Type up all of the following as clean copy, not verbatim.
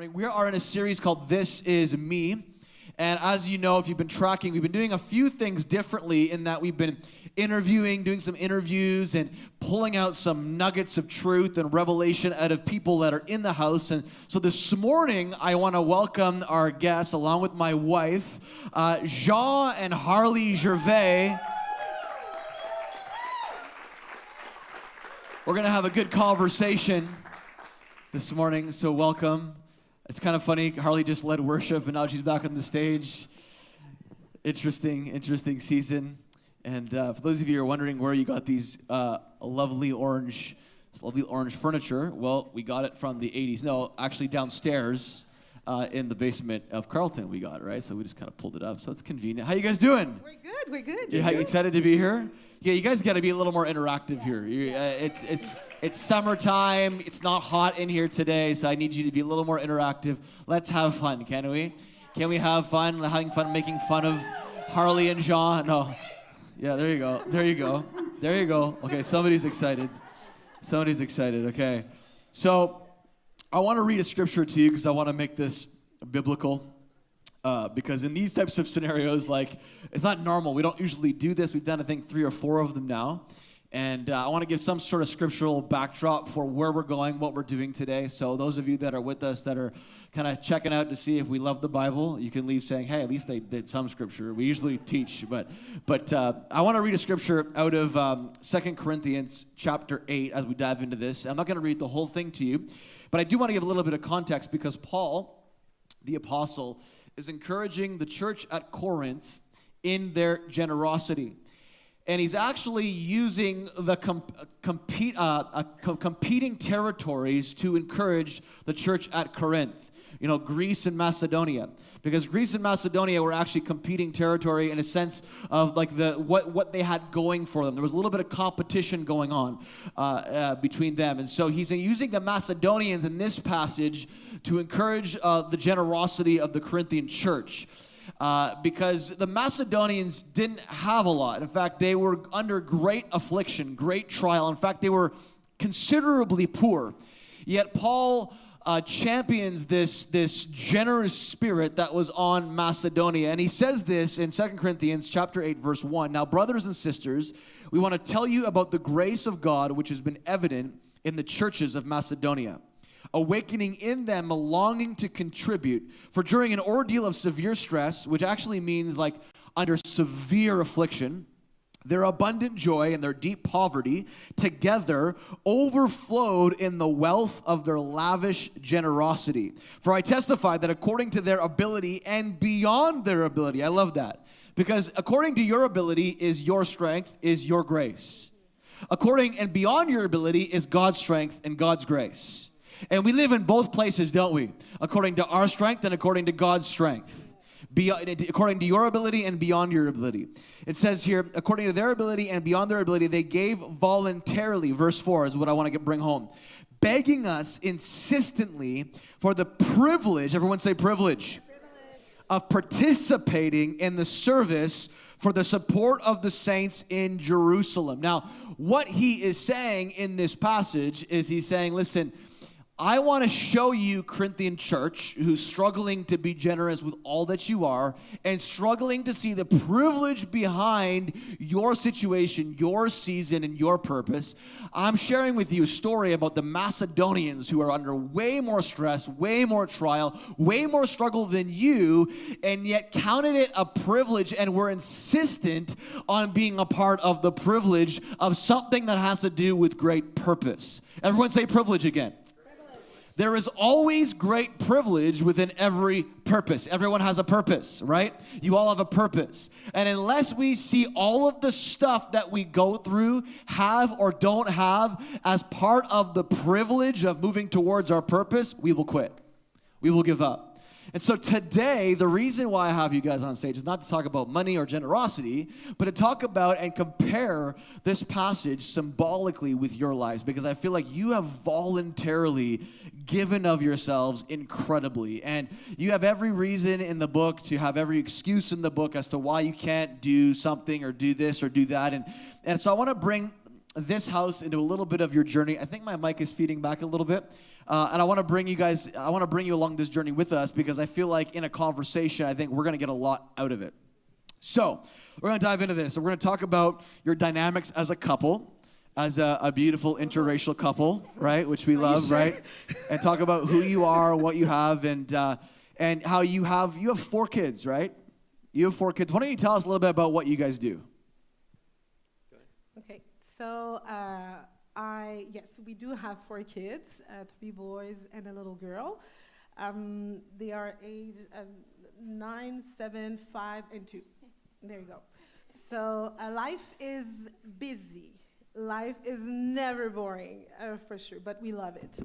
morning. We are in a series called This Is Me. And as you know, if you've been tracking, we've been doing a few things differently in that we've been doing some interviews and pulling out some nuggets of truth and revelation out of people that are in the house. And so this morning, I want to welcome our guests along with my wife, Jean and Harley Gervais. We're going to have a good conversation this morning, so welcome. It's kind of funny, Harley just led worship, and now she's back on the stage. Interesting season. And for those of you who are wondering where you got these lovely orange furniture, well, we got it from the 80s. No, actually downstairs in the basement of Carlton we got it, right? So we just kind of pulled it up, so it's convenient. How you guys doing? We're good. You excited to be here? Yeah, you guys got to be a little more interactive here. It's summertime. It's not hot in here today, so I need you to be a little more interactive. Let's have fun, can we? Can we have fun? Having fun making fun of Harley and Jean? No. Yeah, there you go. Okay, somebody's excited. Okay. So I want to read a scripture to you because I want to make this biblical. Because in these types of scenarios, it's not normal. We don't usually do this. We've done, I think, 3 or 4 of them now. And I want to give some sort of scriptural backdrop for where we're going, what we're doing today. So those of you that are with us that are kind of checking out to see if we love the Bible, you can leave saying, hey, at least they did some scripture. We usually teach. But I want to read a scripture out of 2 Corinthians chapter 8 as we dive into this. I'm not going to read the whole thing to you, but I do want to give a little bit of context because Paul, the apostle, is encouraging the church at Corinth in their generosity. And he's actually using the competing territories to encourage the church at Corinth. You know, Greece and Macedonia. Because Greece and Macedonia were actually competing territory in a sense of what they had going for them. There was a little bit of competition going on between them. And so he's using the Macedonians in this passage to encourage the generosity of the Corinthian church. Because the Macedonians didn't have a lot. In fact, they were under great affliction, great trial. In fact, they were considerably poor. Yet Paul champions this generous spirit that was on Macedonia. And he says this in 2 Corinthians chapter 8, verse 1. Now, brothers and sisters, we want to tell you about the grace of God which has been evident in the churches of Macedonia, awakening in them a longing to contribute. For during an ordeal of severe stress, which actually means under severe affliction, their abundant joy and their deep poverty together overflowed in the wealth of their lavish generosity. For I testify that according to their ability and beyond their ability, I love that, because according to your ability is your strength, is your grace. According and beyond your ability is God's strength and God's grace. And we live in both places, don't we? According to our strength and according to God's strength. According to your ability and beyond your ability. It says here, according to their ability and beyond their ability, they gave voluntarily. Verse 4 is what I want to bring home. Begging us insistently for the privilege, everyone say privilege, of participating in the service for the support of the saints in Jerusalem. Now, what he is saying in this passage is he's saying, listen, I want to show you, Corinthian church, who's struggling to be generous with all that you are and struggling to see the privilege behind your situation, your season, and your purpose. I'm sharing with you a story about the Macedonians who are under way more stress, way more trial, way more struggle than you, and yet counted it a privilege and were insistent on being a part of the privilege of something that has to do with great purpose. Everyone say privilege again. There is always great privilege within every purpose. Everyone has a purpose, right? You all have a purpose. And unless we see all of the stuff that we go through, have or don't have, as part of the privilege of moving towards our purpose, we will quit. We will give up. And so today, the reason why I have you guys on stage is not to talk about money or generosity, but to talk about and compare this passage symbolically with your lives, because I feel like you have voluntarily given of yourselves incredibly. And you have every reason in the book to have every excuse in the book as to why you can't do something or do this or do that. And so I want to bring this house into a little bit of your journey. I think my mic is feeding back a little bit. And I want to bring you along this journey with us because I feel like in a conversation, I think we're going to get a lot out of it. So we're going to dive into this. So we're going to talk about your dynamics as a couple, as a beautiful interracial couple, right? Which we love, right? And talk about who you are, what you have, and how you have 4 kids, right? You have 4 kids. Why don't you tell us a little bit about what you guys do? Okay, so yes, we do have 4 kids, 3 boys and a little girl. They are aged 9, 7, 5, and 2. There you go. So life is busy. Life is never boring, for sure, but we love it.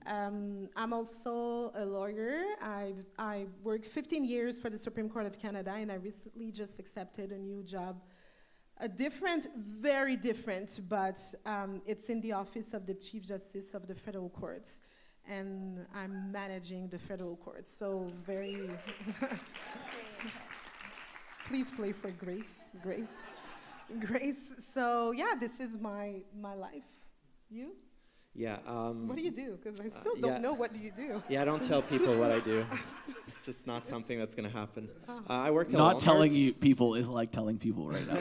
I'm also a lawyer. I worked 15 years for the Supreme Court of Canada, and I recently just accepted a new job. Very different, but it's in the office of the Chief Justice of the Federal Courts, and I'm managing the Federal Courts, so very... Please play for Grace. So yeah, this is my life. You? Yeah. What do you do? Because I still don't know what do you do. Yeah, I don't tell people what I do. It's just not something that's going to happen. I work at Not Walmart. telling people is like telling people right now.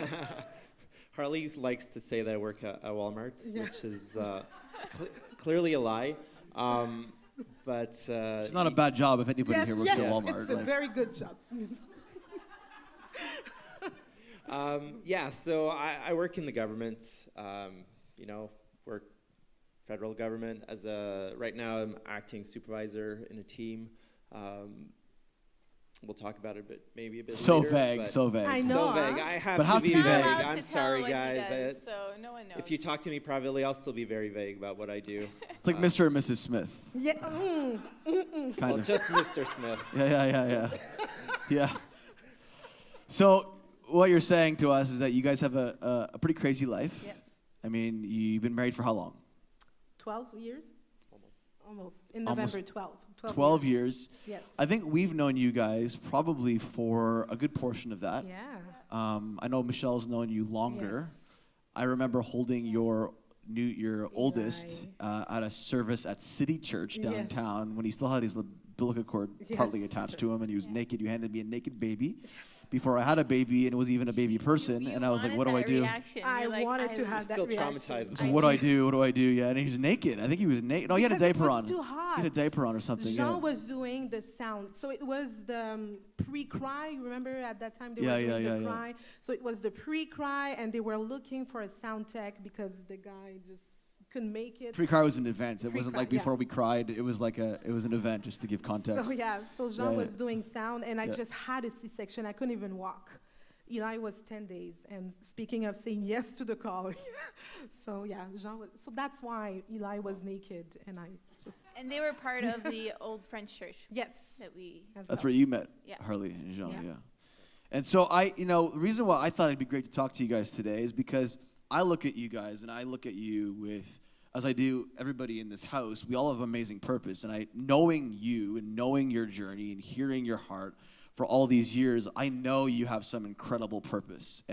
Harley likes to say that I work at Walmart, Yeah. which is clearly a lie. But It's not a bad job if anybody here works at Walmart. It's a very good job. Yeah, so I work in the government, work federal government right now I'm acting supervisor in a team. We'll talk about it maybe a bit later. So vague. I know. So vague. I have But to be be vague. vague. I'm sorry, guys. So no one knows. If you talk to me privately, I'll still be very vague about what I do. It's like Mr. and Mrs. Smith. Yeah. Kind Well, of. just Mr. Smith. Yeah. So what you're saying to us is that you guys have a pretty crazy life. Yes. I mean, you've been married for how long? 12 years? Almost. In November, 12. 12 years. Yes. I think we've known you guys probably for a good portion of that. Yeah. I know Michelle's known you longer. Yes. I remember holding your oldest at a service at City Church downtown when he still had his umbilical cord partly attached to him and he was naked. You handed me a naked baby before I had a baby and was even a baby person, and I was like, what do I do? I wanted to have that Still reaction. traumatized. So what do I do? Yeah, and he was naked. I think he was naked. No, he had a Because it diaper was on. too hot. He had a diaper on or something. Jean was doing the sound. So it was the pre-cry. Remember at that time they were doing the cry? So it was the pre-cry, and they were looking for a sound tech because the guy just couldn't make it. Pre-cry was an event. It wasn't Pre-cry, like before we cried. It was like it was an event, just to give context. So Jean was doing sound, and I just had a C-section. I couldn't even walk. Eli was 10 days, and speaking of saying yes to the call, so Jean was. So that's why Eli was naked, and I just. And they were part of the old French church. Yes. That's where you met Harley and Jean. Yeah. And so the reason why I thought it'd be great to talk to you guys today is because I look at you guys, and I look at you with, as I do everybody in this house, we all have amazing purpose, and knowing you and knowing your journey and hearing your heart for all these years, I know you have some incredible purpose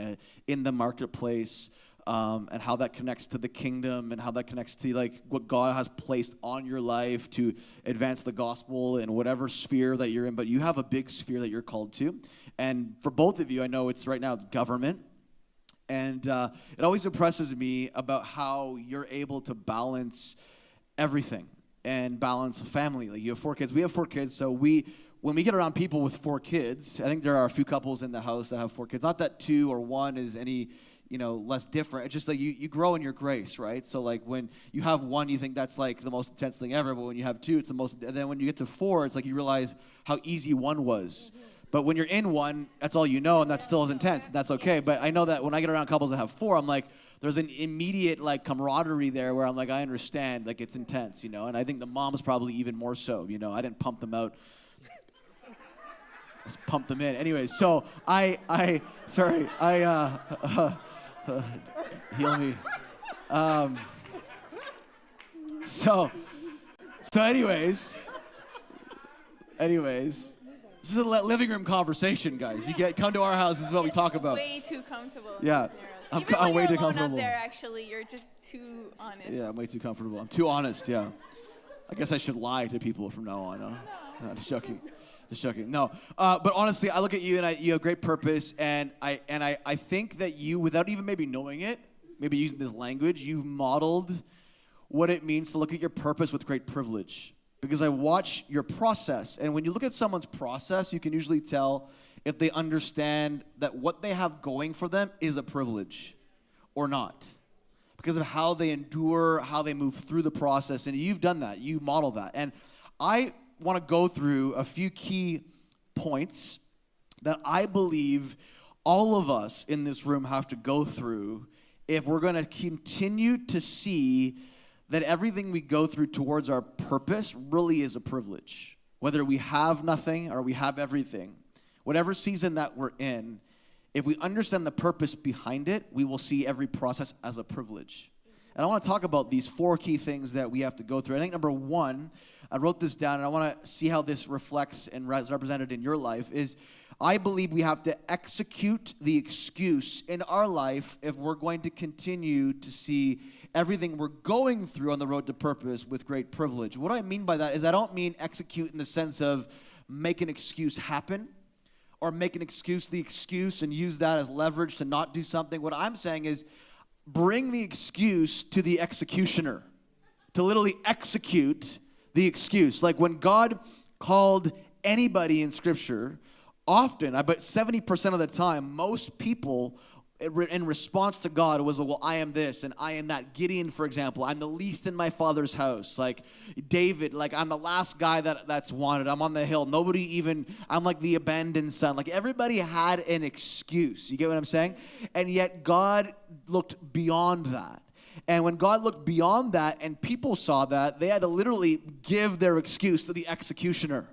in the marketplace, and how that connects to the kingdom and how that connects to like what God has placed on your life to advance the gospel in whatever sphere that you're in. But you have a big sphere that you're called to. And for both of you, I know it's government. And it always impresses me about how you're able to balance everything and balance a family. Like you have 4 kids. We have 4 kids, so when we get around people with 4 kids, I think there are a few couples in the house that have 4 kids. Not that 2 or 1 is any, less different. It's just like you grow in your grace, right? So like when you have 1, you think that's like the most intense thing ever. But when you have 2, it's the most. And then when you get to 4, it's like you realize how easy 1 was. Mm-hmm. But when you're in 1, that's all you know, and that still is intense. And that's okay. But I know that when I get around couples that have 4, I'm like, there's an immediate like camaraderie there where I'm like, I understand, like it's intense, And I think the mom's probably even more so. I didn't pump them out. Just pump them in. Anyways, so heal me. So anyways, this is a living room conversation, guys. Come to our house. This is what we talk about. Way too comfortable. Yeah. Even I'm when way you're too alone comfortable. up there, actually, you're just too honest. Yeah, I'm way too comfortable. I'm too honest. Yeah. I guess I should lie to people from now on. Huh? No, just joking. Just joking. No, but honestly, I look at you and you have great purpose, and I think that you, without even maybe knowing it, maybe using this language, you've modeled what it means to look at your purpose with great privilege. Because I watch your process, and when you look at someone's process, you can usually tell if they understand that what they have going for them is a privilege or not. Because of how they endure, how they move through the process, and you've done that, you model that. And I want to go through a few key points that I believe all of us in this room have to go through if we're going to continue to see that everything we go through towards our purpose really is a privilege. Whether we have nothing or we have everything, whatever season that we're in, if we understand the purpose behind it, we will see every process as a privilege. And I want to talk about these 4 key things that we have to go through. I think number 1, I wrote this down, and I want to see how this reflects and is represented in your life, is I believe we have to execute the excuse in our life if we're going to continue to see everything we're going through on the road to purpose with great privilege. What I mean by that is I don't mean execute in the sense of make an excuse happen or make an excuse the excuse and use that as leverage to not do something. What I'm saying is bring the excuse to the executioner, to literally execute the excuse. Like when God called anybody in Scripture, often, I bet 70% of the time, most people in response to God was, well, I am this and I am that. Gideon, for example, I'm the least in my father's house. Like David, like I'm the last guy that's wanted. I'm on the hill. I'm like the abandoned son. Like everybody had an excuse. You get what I'm saying? And yet God looked beyond that. And when God looked beyond that and people saw that, they had to literally give their excuse to the executioner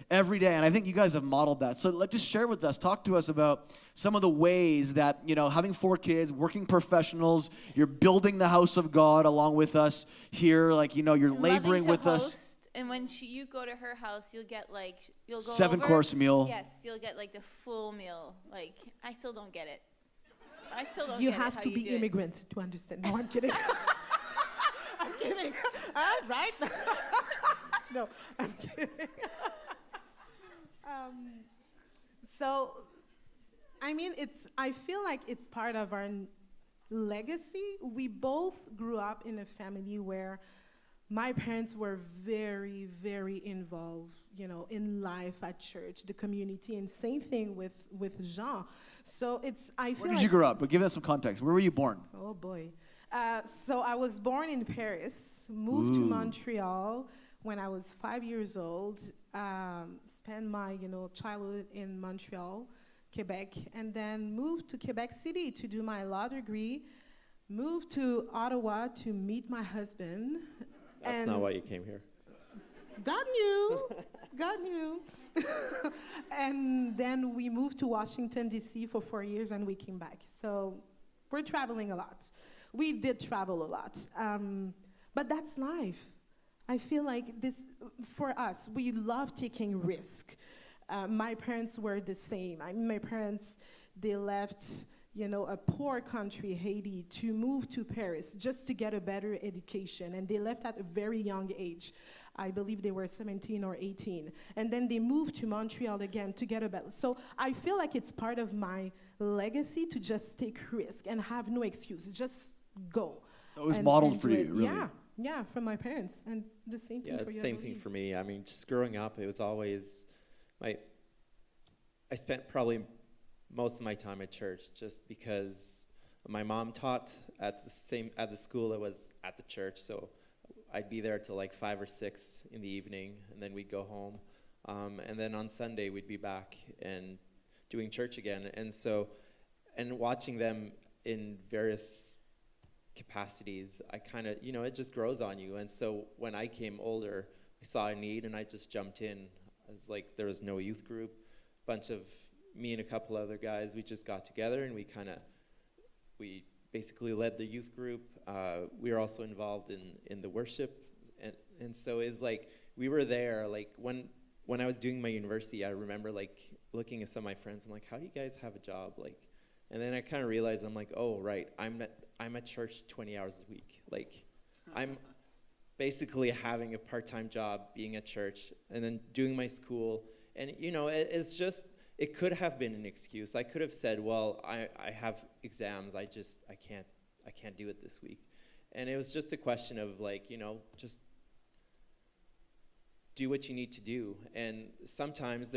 every day. And I think you guys have modeled that. So just share with us, talk to us about some of the ways that, having 4 kids, working professionals, you're building the house of God along with us here. Like, you're And loving laboring to with us. Host, and when you go to her house, you'll get you'll go 7-course meal. Yes, you'll get the full meal. Like, I still don't get it. I still don't You get it, have how to you be do it. immigrant to understand. No, I'm kidding. I'm kidding. Right? No, I'm kidding. So, I feel like it's part of our legacy. We both grew up in a family where my parents were very, very involved, in life at church, the community, and same thing with Jean. So I feel Where did you grow up? But give us some context. Where were you born? Oh boy. So I was born in Paris, moved to Montreal when I was 5 years old, spent my childhood in Montreal, Quebec, and then moved to Quebec City to do my law degree, moved to Ottawa to meet my husband. That's not why you came here. God knew. God knew. And then we moved to Washington, D.C. for 4 years, and we came back. So we're traveling a lot. We did travel a lot. But that's life. I feel like this, for us, we love taking risk. My parents were the same. My parents, they left, a poor country, Haiti, to move to Paris just to get a better education. And they left at a very young age. I believe they were 17 or 18. And then they moved to Montreal again to get a better. So I feel like it's part of my legacy to just take risk and have no excuse. Just go. So it was modeled for do you, it. really. Yeah, from my parents. And the same thing Yeah, for it's you, the I same thing believe. for me. I mean, just growing up, it was always I spent probably most of my time at church just because my mom taught at the school that was at the church, so I'd be there till 5 or 6 in the evening, and then we'd go home, and then on Sunday we'd be back and doing church again, and watching them in various capacities, I kind of, it just grows on you. And so when I came older, I saw a need and I just jumped in. I was like, there was no youth group. Me and a couple other guys, we just got together and we basically led the youth group. We were also involved in the worship. And so it's we were there, when I was doing my university, I remember looking at some of my friends, I'm like, how do you guys have a job? And then I kind of realized, I'm like, oh, right, I'm at church 20 hours a week. Like, I'm basically having a part-time job, being at church, and then doing my school. And, it's just, it could have been an excuse. I could have said, well, I have exams, I can't do it this week. And it was just a question of, like, just do what you need to do. And sometimes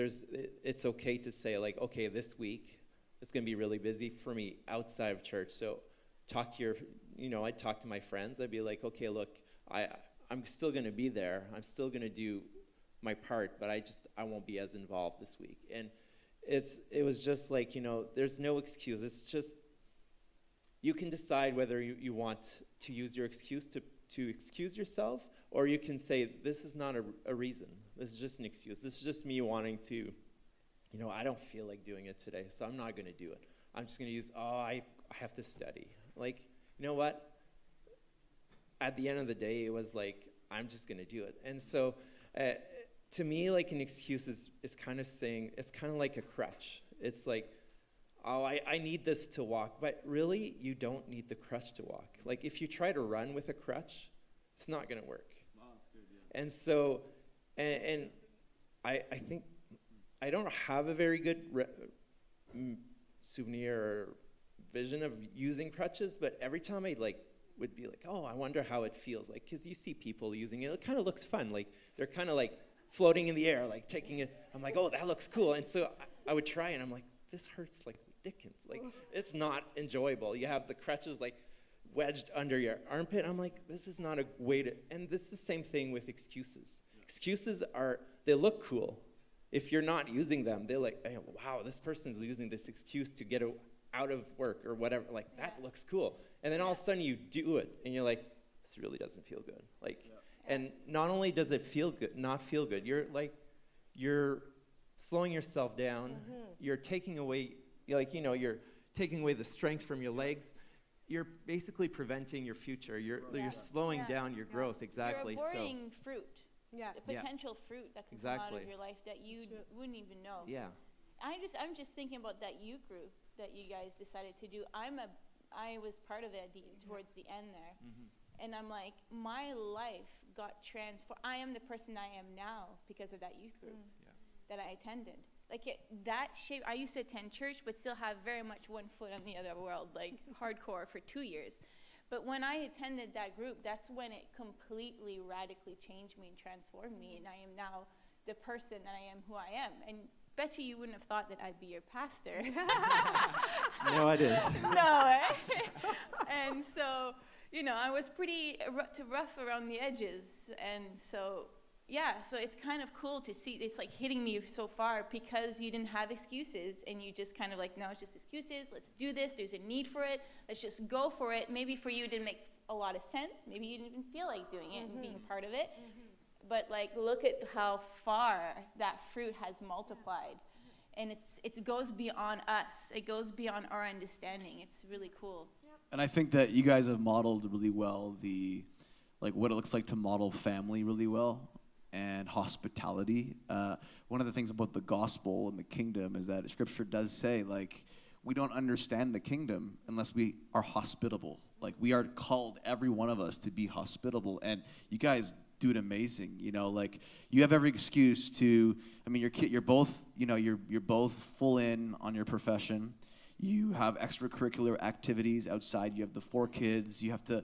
it's okay to say, like, okay, this week it's going to be really busy for me outside of church. So I'd talk to my friends. I'd be like, okay, look, I'm still going to be there. I'm still going to do my part, but I won't be as involved this week. And it was just like, there's no excuse. It's just, you can decide whether you want to use your excuse to excuse yourself, or you can say, this is not a reason. This is just an excuse. This is just me wanting to, I don't feel like doing it today, so I'm not going to do it. I'm just going to use, I have to study. Like, you know what? At the end of the day, it was like, I'm just going to do it. And so, to me, like, an excuse is kind of saying, it's kind of like a crutch. It's like, oh, I need this to walk. But really, you don't need the crutch to walk. Like, if you try to run with a crutch, it's not going to work. Wow, that's good, yeah. And so, and I think I don't have a very good souvenir or vision of using crutches, but every time I would be like, oh, I wonder how it feels, like, because you see people using it. It kind of looks fun. Like, they're kind of like floating in the air, like taking it. I'm like, oh, that looks cool. And so I would try, and I'm like, this hurts like Dickens. Like, it's not enjoyable. You have the crutches like wedged under your armpit. I'm like, this is not a way to, and this is the same thing with excuses. Yeah. Excuses they look cool. If you're not using them, they're like, hey, wow, this person's using this excuse to get out of work or whatever. Like, that looks cool. And then all of a sudden you do it, and you're like, this really doesn't feel good. Like, and not only does it not feel good, you're slowing yourself down. Mm-hmm. You're taking away, you're taking away the strength from your legs. You're basically preventing your future. You're slowing down your growth. Exactly. You're aborting fruit. Yeah. The potential fruit that can come out of your life that you wouldn't even know. Yeah. I'm just thinking about that youth group that you guys decided to do. I was part of it towards the end there. Mm-hmm. And I'm like, my life got transformed. I am the person I am now because of that youth group that I attended. Like, that shape, I used to attend church, but still have very much one foot on the other world, like hardcore for 2 years. But when I attended that group, that's when it completely, radically changed me and transformed me. And I am now the person that I am who I am. And bet you wouldn't have thought that I'd be your pastor. No, I didn't. No, eh? And so, I was pretty rough around the edges. And so, so it's kind of cool to see. It's like hitting me so far because you didn't have excuses, and you just kind of like, no, it's just excuses. Let's do this. There's a need for it. Let's just go for it. Maybe for you it didn't make a lot of sense. Maybe you didn't even feel like doing it and being part of it. Mm-hmm. But like, look at how far that fruit has multiplied. And it goes beyond us. It goes beyond our understanding. It's really cool. And I think that you guys have modeled really well what it looks like to model family really well, and hospitality. One of the things about the gospel and the kingdom is that Scripture does say, like, we don't understand the kingdom unless we are hospitable. Like, we are called, every one of us, to be hospitable. And you guys do it amazing. Like, you have every excuse to. I mean, you're both. You're both full in on your profession. You have extracurricular activities outside. You have the 4 kids. You have to,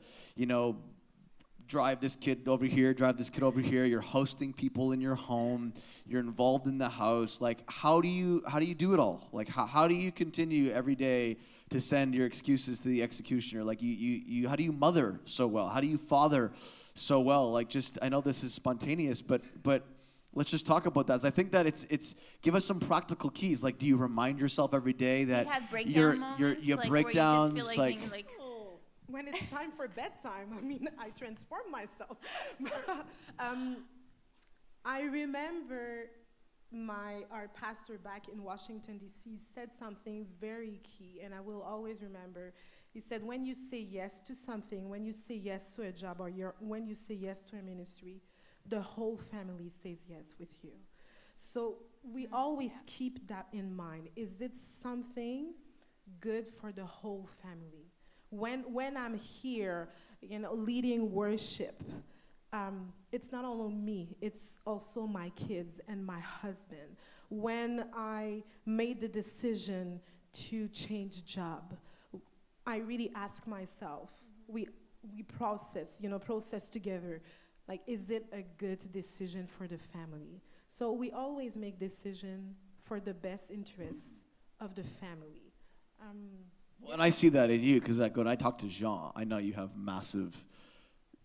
drive this kid over here, drive this kid over here. You're hosting people in your home. You're involved in the house. Like, how do you do it all? Like, how do you continue every day to send your excuses to the executioner? Like, you how do you mother so well? How do you father so well? Like, just, I know this is spontaneous, but let's just talk about that. I think that it's give us some practical keys. Like, do you remind yourself every day that you have breakdown moments, you have like, breakdowns, where you just feel like being, like when it's time for bedtime, I transform myself. I remember our pastor back in Washington, D.C. said something very key, and I will always remember. He said, when you say yes to something, when you say yes to a job, or when you say yes to a ministry, the whole family says yes with you. So we always keep that in mind. Is it something good for the whole family. When I'm here, leading worship, it's not only me, it's also my kids and my husband. When I made the decision to change job, I really ask myself, we process together, like, is it a good decision for the family? So we always make decision for the best interests of the family. Well, and I see that in you, because like when I talk to Jean, I know you have massive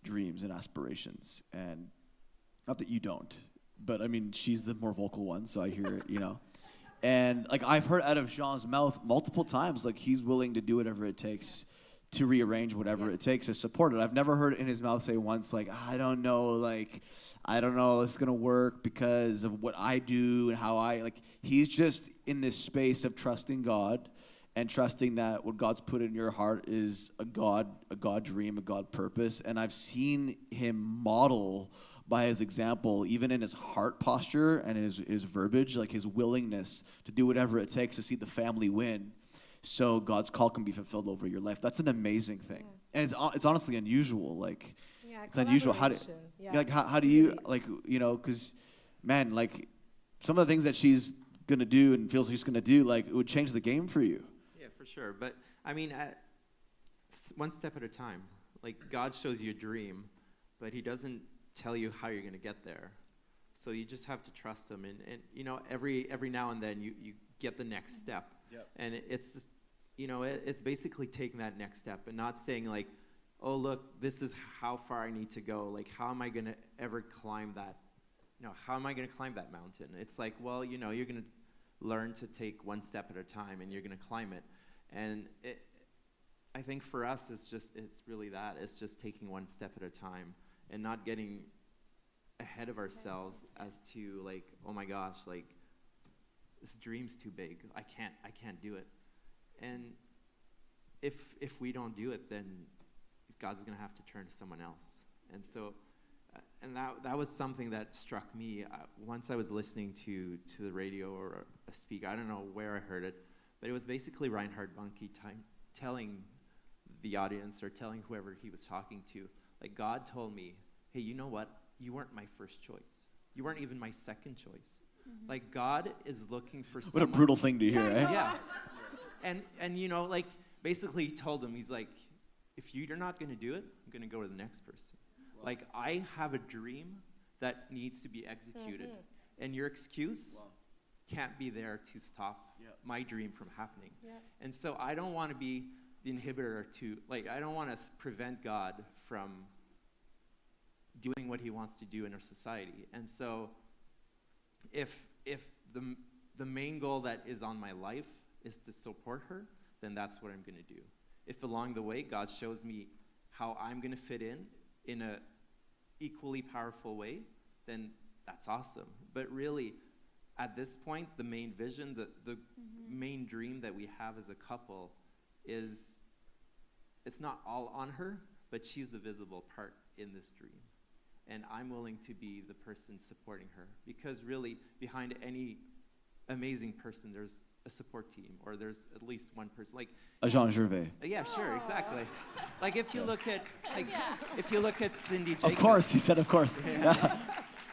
dreams and aspirations, and not that you don't, but I mean, she's the more vocal one, so I hear it, And like I've heard out of Jean's mouth multiple times, like he's willing to do whatever it takes to rearrange whatever it takes to support it. I've never heard in his mouth say once, like, I don't know it's gonna work because of what I do and how he's just in this space of trusting God and trusting that what God's put in your heart is a God dream, a God purpose. And I've seen him model by his example, even in his heart posture and his verbiage, like his willingness to do whatever it takes to see the family win, so God's call can be fulfilled over your life. That's an amazing thing, and it's honestly unusual. Like, it's unusual. How do you because, man, like some of the things that she's gonna do and feels she's gonna do, like it would change the game for you. Yeah, for sure. But I mean, one step at a time. Like God shows you a dream, but He doesn't tell you how you're gonna get there. So you just have to trust Him, and every now and then you get the next step. Yep. And it's just, it's basically taking that next step and not saying like, oh, look, this is how far I need to go. Like, how am I going to ever climb that? How am I going to climb that mountain? It's like, well, you're going to learn to take one step at a time and you're going to climb it. And I think for us, it's really that. It's just taking one step at a time and not getting ahead of ourselves as to like, oh my gosh, like, this dream's too big. I can't do it. And if we don't do it, then God's going to have to turn to someone else. And so, and that was something that struck me once I was listening to the radio or a speaker. I don't know where I heard it, but it was basically Reinhard Bonnke telling the audience or telling whoever he was talking to, like, God told me, hey, you know what? You weren't my first choice. You weren't even my second choice. Mm-hmm. Like, God is looking for someone. What a brutal thing to hear, eh? Yeah. And like, basically he told him, he's like, if you're not going to do it, I'm going to go to the next person. Wow. Like, I have a dream that needs to be executed. Mm-hmm. And your excuse can't be there to stop my dream from happening. Yeah. And so I don't want to be the inhibitor I don't want to prevent God from doing what He wants to do in our society. And so if the main goal that is on my life is to support her, then that's what I'm going to do. If along the way God shows me how I'm going to fit in a equally powerful way, then that's awesome. But really, at this point, the main vision, the main dream that we have as a couple is, it's not all on her, but she's the visible part in this dream. And I'm willing to be the person supporting her, because really, behind any amazing person, there's a support team, or there's at least one person, like a Jean Gervais. Yeah, sure, exactly. Like if you look at, Cindy Jacobs. Of course, he said, of course. Yeah.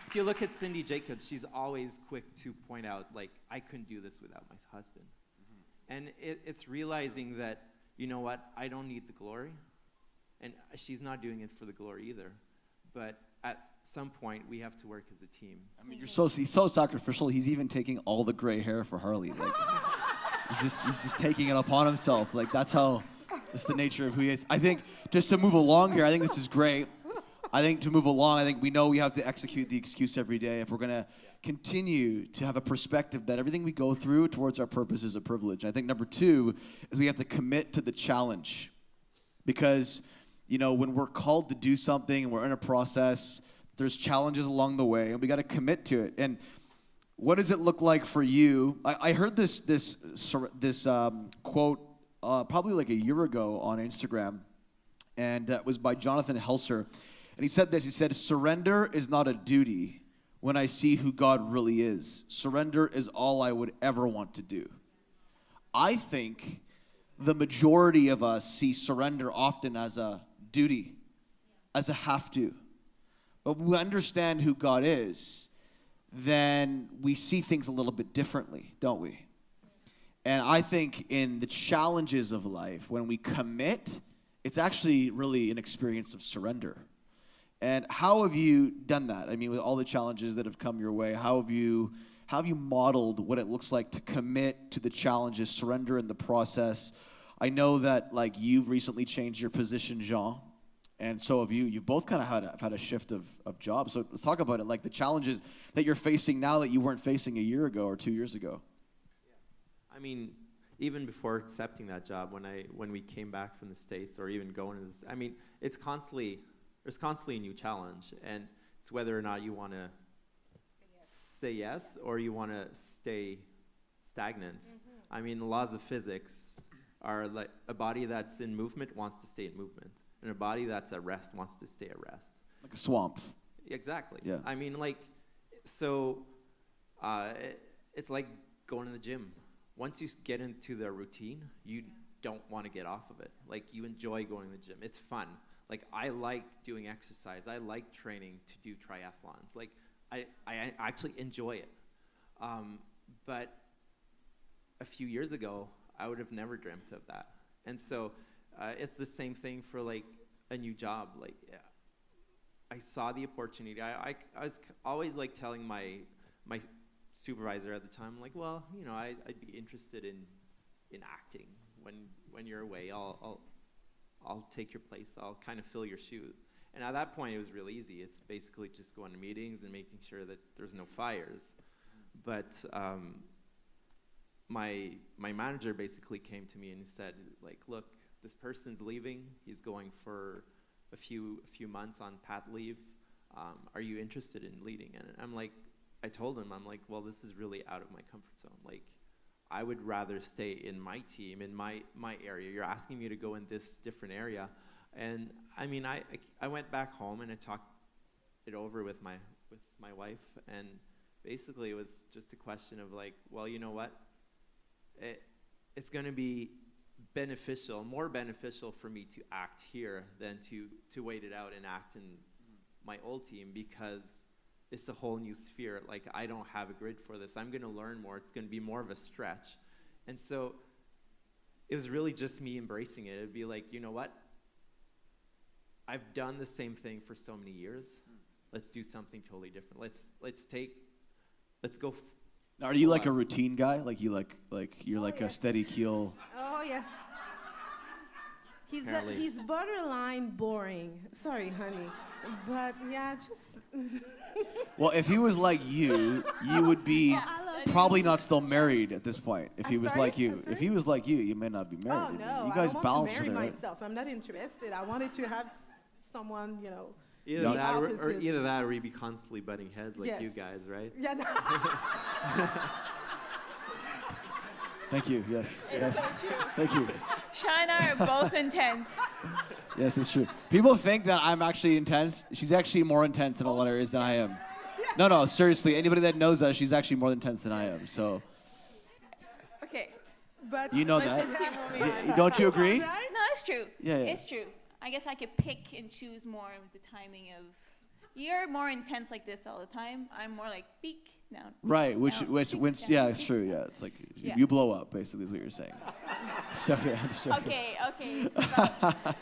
If you look at Cindy Jacobs, she's always quick to point out, like, I couldn't do this without my husband. Mm-hmm. And it's realizing that, you know what, I don't need the glory, and she's not doing it for the glory either. But at some point, we have to work as a team. I mean, he's so sacrificial. He's even taking all the gray hair for Harley. Like, he's just taking it upon himself. Like, that's the nature of who he is. I think just to move along here, I think this is great. I think to move along, I think we know we have to execute the excuse every day if we're going to continue to have a perspective that everything we go through towards our purpose is a privilege. And I think number 2 is we have to commit to the challenge, because when we're called to do something and we're in a process, there's challenges along the way, and we got to commit to it. And what does it look like for you? I heard this quote probably like a year ago on Instagram, and it was by Jonathan Helser. And he said this. He said, "Surrender is not a duty when I see who God really is. Surrender is all I would ever want to do." I think the majority of us see surrender often as a duty, as a have to. But when we understand who God is, then we see things a little bit differently, don't we? And I think in the challenges of life, when we commit, it's actually really an experience of surrender. And how have you done that? I mean, with all the challenges that have come your way, how have you modeled what it looks like to commit to the challenges, surrender in the process? I know that like you've recently changed your position, Jean, and so have you. You've both kind of had a shift of jobs. So let's talk about it, like the challenges that you're facing now that you weren't facing a year ago or 2 years ago. I mean, even before accepting that job, when we came back from the States, or even going to this, I mean, there's constantly a new challenge, and it's whether or not you want to say yes or you want to stay stagnant. I mean, the laws of physics are like a body that's in movement wants to stay in movement, and a body that's at rest wants to stay at rest. Like a swamp. Exactly. Yeah. I mean, like, so it's like going to the gym. Once you get into the routine, you don't want to get off of it. Like, you enjoy going to the gym. It's fun. Like, I like doing exercise. I like training to do triathlons. Like, I actually enjoy it. But a few years ago, I would have never dreamt of that. And so it's the same thing for, like, a new job. Like, I saw the opportunity. I was always, like, telling my supervisor at the time, like, well, you know, I'd be interested in acting. When you're away, I'll take your place. I'll kind of fill your shoes. And at that point, it was real easy. It's basically just going to meetings and making sure that there's no fires. But my manager basically came to me and said, like, look, this person's leaving. He's going for a few months on pat leave. Are you interested in leading? And I'm like, I told him, I'm like, well, this is really out of my comfort zone. Like, I would rather stay in my team, in my area. You're asking me to go in this different area. And I mean, I went back home and I talked it over with my wife, and basically it was just a question of like, well, you know what? It's going to be more beneficial for me to act here than to wait it out and act in my old team, because it's a whole new sphere. Like, I don't have a grid for this. I'm going to learn more. It's going to be more of a stretch. And so it was really just me embracing it. It'd be like, you know what? I've done the same thing for so many years. Let's do something totally different. Let's go. Now, are you like a routine guy? Like you're like a steady keel? Oh, yes. Apparently. He's borderline boring. Sorry, honey. But, yeah, just... Well, if he was like you would be probably not still married at this point. If he was like you. If he was like you may not be married. Oh, no. You guys I don't balance want to each marry other. myself. I'm not interested. I wanted to have someone, you know... Either the that, or opposite. either that, or we'd be constantly butting heads like Yes. you guys, right? Yeah, no. Thank you. Yes. It's Yes. so true. Thank you. Sean and I are both intense. Yes, it's true. People think that I'm actually intense. She's actually more intense in a lot of areas than I am. No, seriously. Anybody that knows that, she's actually more intense than I am. So, Okay. But you know Let's that. just keep moving on. Yeah, don't you agree? Right? No, it's true. Yeah. It's true. I guess I could pick and choose more of the timing of. You're more intense like this all the time. I'm more like peak down. Right, peak, which, down, which, peak, when, down, yeah, it's peak, true. down. Yeah, it's like Yeah. you blow up, basically, is what you're saying. So, yeah, I'm just joking. Okay. It's about,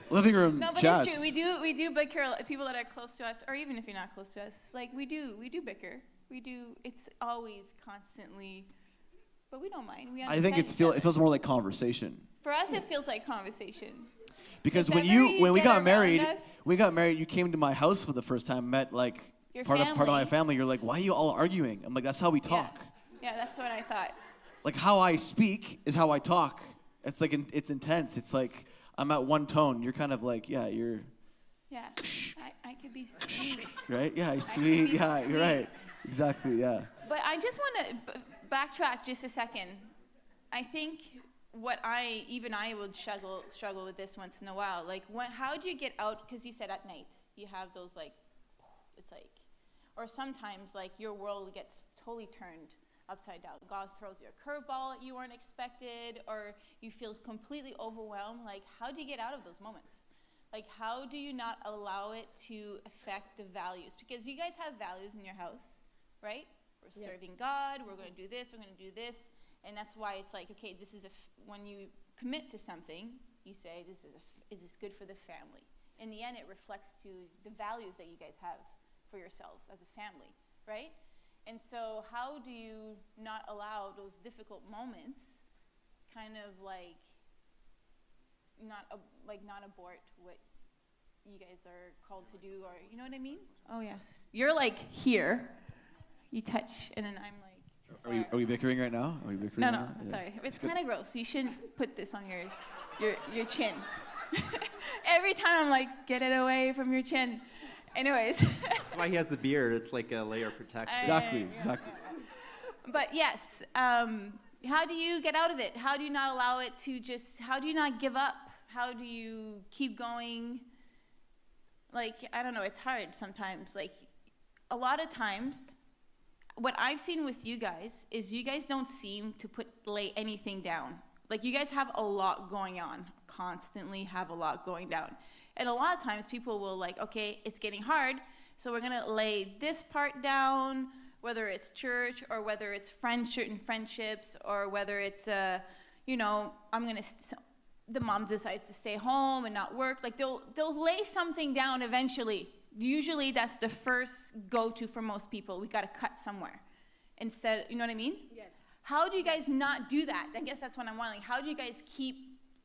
Living room no, but chats. it's true. We do bicker. People that are close to us, or even if you're not close to us, like we do bicker. We do. It's always constantly, but we don't mind. We I think understand each it other. feels more like conversation. For us, it feels like conversation. Because if when ever you we get got around married, us- you came to my house for the first time, met like Your part of my family. family. You're like, why are you all arguing? I'm like, that's how we talk. Yeah, that's what I thought. Like how I speak is how I talk. It's like it's intense. It's like I'm at one tone. You're kind of like, yeah, you're Yeah, I could be sweet. right. Yeah, could sweet. be Yeah, you're right. sweet. Exactly. Yeah. But I just want to backtrack just a second. I think what I would struggle with this once in a while. Like, how do you get out? Because you said at night you have those like, it's like, or sometimes like your world gets totally turned. upside down. God throws you a curveball that you weren't expected, or you feel completely overwhelmed. Like, how do you get out of those moments? Like, how do you not allow it to affect the values? Because you guys have values in your house, right? We're Yes. serving God, we're going to do this, we're going to do this. And that's why it's like, okay, this is when you commit to something, you say, is this good for the family? In the end, it reflects to the values that you guys have for yourselves as a family, right? And so how do you not allow those difficult moments kind of like not abort what you guys are called to do, or you know what I mean? Oh yes, you're like here, you touch, and then I'm like too far. Are we bickering right now? Are we bickering No, right no, now? Yeah. sorry. It's kind of gross. You shouldn't put this on your chin. Every time I'm like, get it away from your chin. Anyways. That's why he has the beard. It's like a layer of protection. Exactly, exactly. But yes, how do you get out of it? How do you not allow it to how do you not give up? How do you keep going? Like, I don't know, it's hard sometimes. Like, a lot of times, what I've seen with you guys is you guys don't seem to lay anything down. Like, you guys have a lot going on, constantly have a lot going down. And a lot of times people will like, okay, it's getting hard, so we're gonna lay this part down, whether it's church or whether it's certain friendships, or whether it's, the mom decides to stay home and not work. Like, they'll lay something down eventually. Usually that's the first go-to for most people. We gotta cut somewhere. Instead, you know what I mean? Yes. How do you guys not do that? I guess that's what I'm wondering. How do you guys keep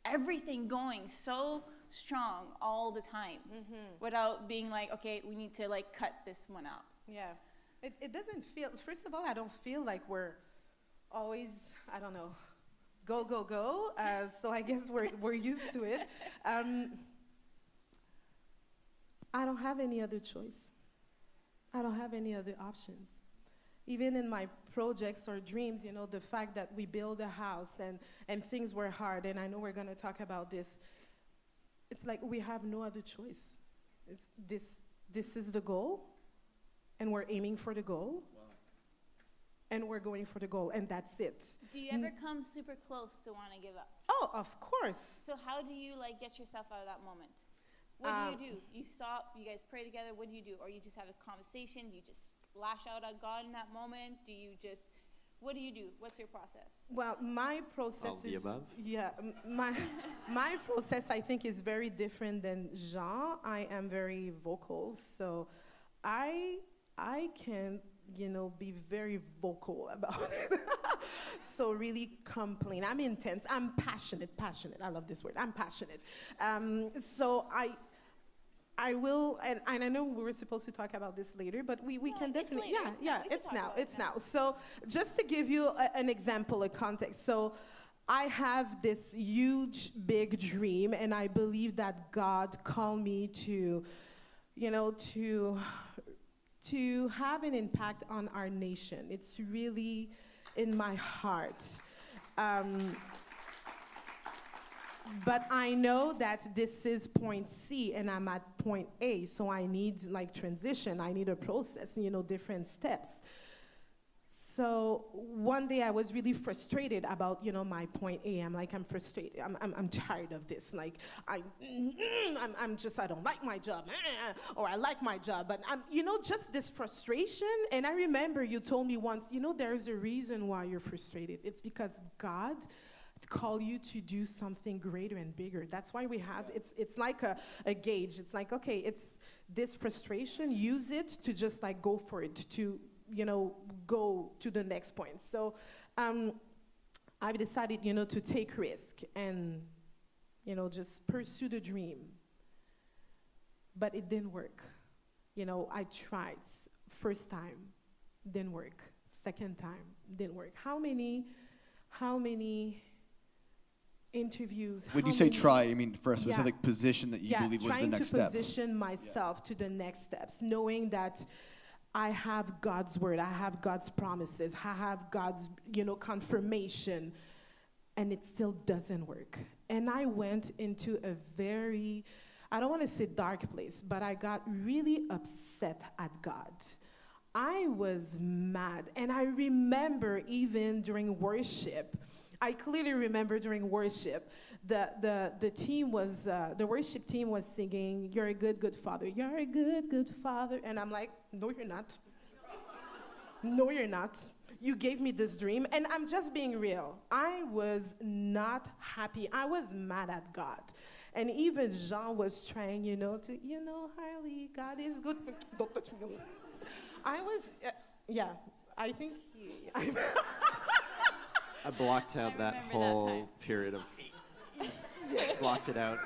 everything going so strong all the time without being like, okay, we need to like cut this one out? Yeah. It doesn't feel, first of all, I don't feel like we're always, I don't know, go. So I guess we're used to it. I don't have any other choice. I don't have any other options. Even in my projects or dreams, the fact that we build a house and things were hard, and I know we're going to talk about this, it's like we have no other choice. This is the goal, and we're aiming for the goal, and we're going for the goal, and that's it. Do you ever come super close to want to give up? Oh, of course. So how do you like get yourself out of that moment? What do? You stop, you guys pray together, what do? Or you just have a conversation, you just lash out at God in that moment? What do you do? What's your process? Well, my process All the above? Yeah, my process, I think, is very different than Jean. I am very vocal, so I can, be very vocal about it. So really complain. I'm intense. I'm passionate. I love this word. I'm passionate. So I will, and I know we were supposed to talk about this later, but we can definitely, it's now. So just to give you an example, a context. So I have this huge, big dream, and I believe that God called me to have an impact on our nation. It's really in my heart. But I know that this is point C and I'm at point A, so I need transition. I need a process, different steps. So one day I was really frustrated about, my point A. I'm frustrated. I'm tired of this. Like I don't like my job, or I like my job, but just this frustration. And I remember you told me once, there's a reason why you're frustrated. It's because God call you to do something greater and bigger. That's why we have, it's like a gauge. It's like, okay, it's this frustration, use it to just go for it, to, go to the next point. So I've decided, to take risk and, just pursue the dream. But it didn't work. I tried. First time, didn't work. Second time, didn't work. How many interviews. When you say try, you mean for a specific position that you believe was the next step? Trying to position myself to the next steps, knowing that I have God's word, I have God's promises, I have God's, confirmation, and it still doesn't work. And I went into a very, I don't want to say dark place, but I got really upset at God. I was mad. And I remember even during worship, I clearly remember during worship, the team was, the worship team was singing, "You're a good, good father. You're a good, good father." And I'm like, no, you're not. No, you're not. You gave me this dream. And I'm just being real. I was not happy. I was mad at God. And even Jean was trying, Harley, God is good. Don't touch me. I was, yeah, I think I blocked out I that remember that whole time. period of, blocked it out.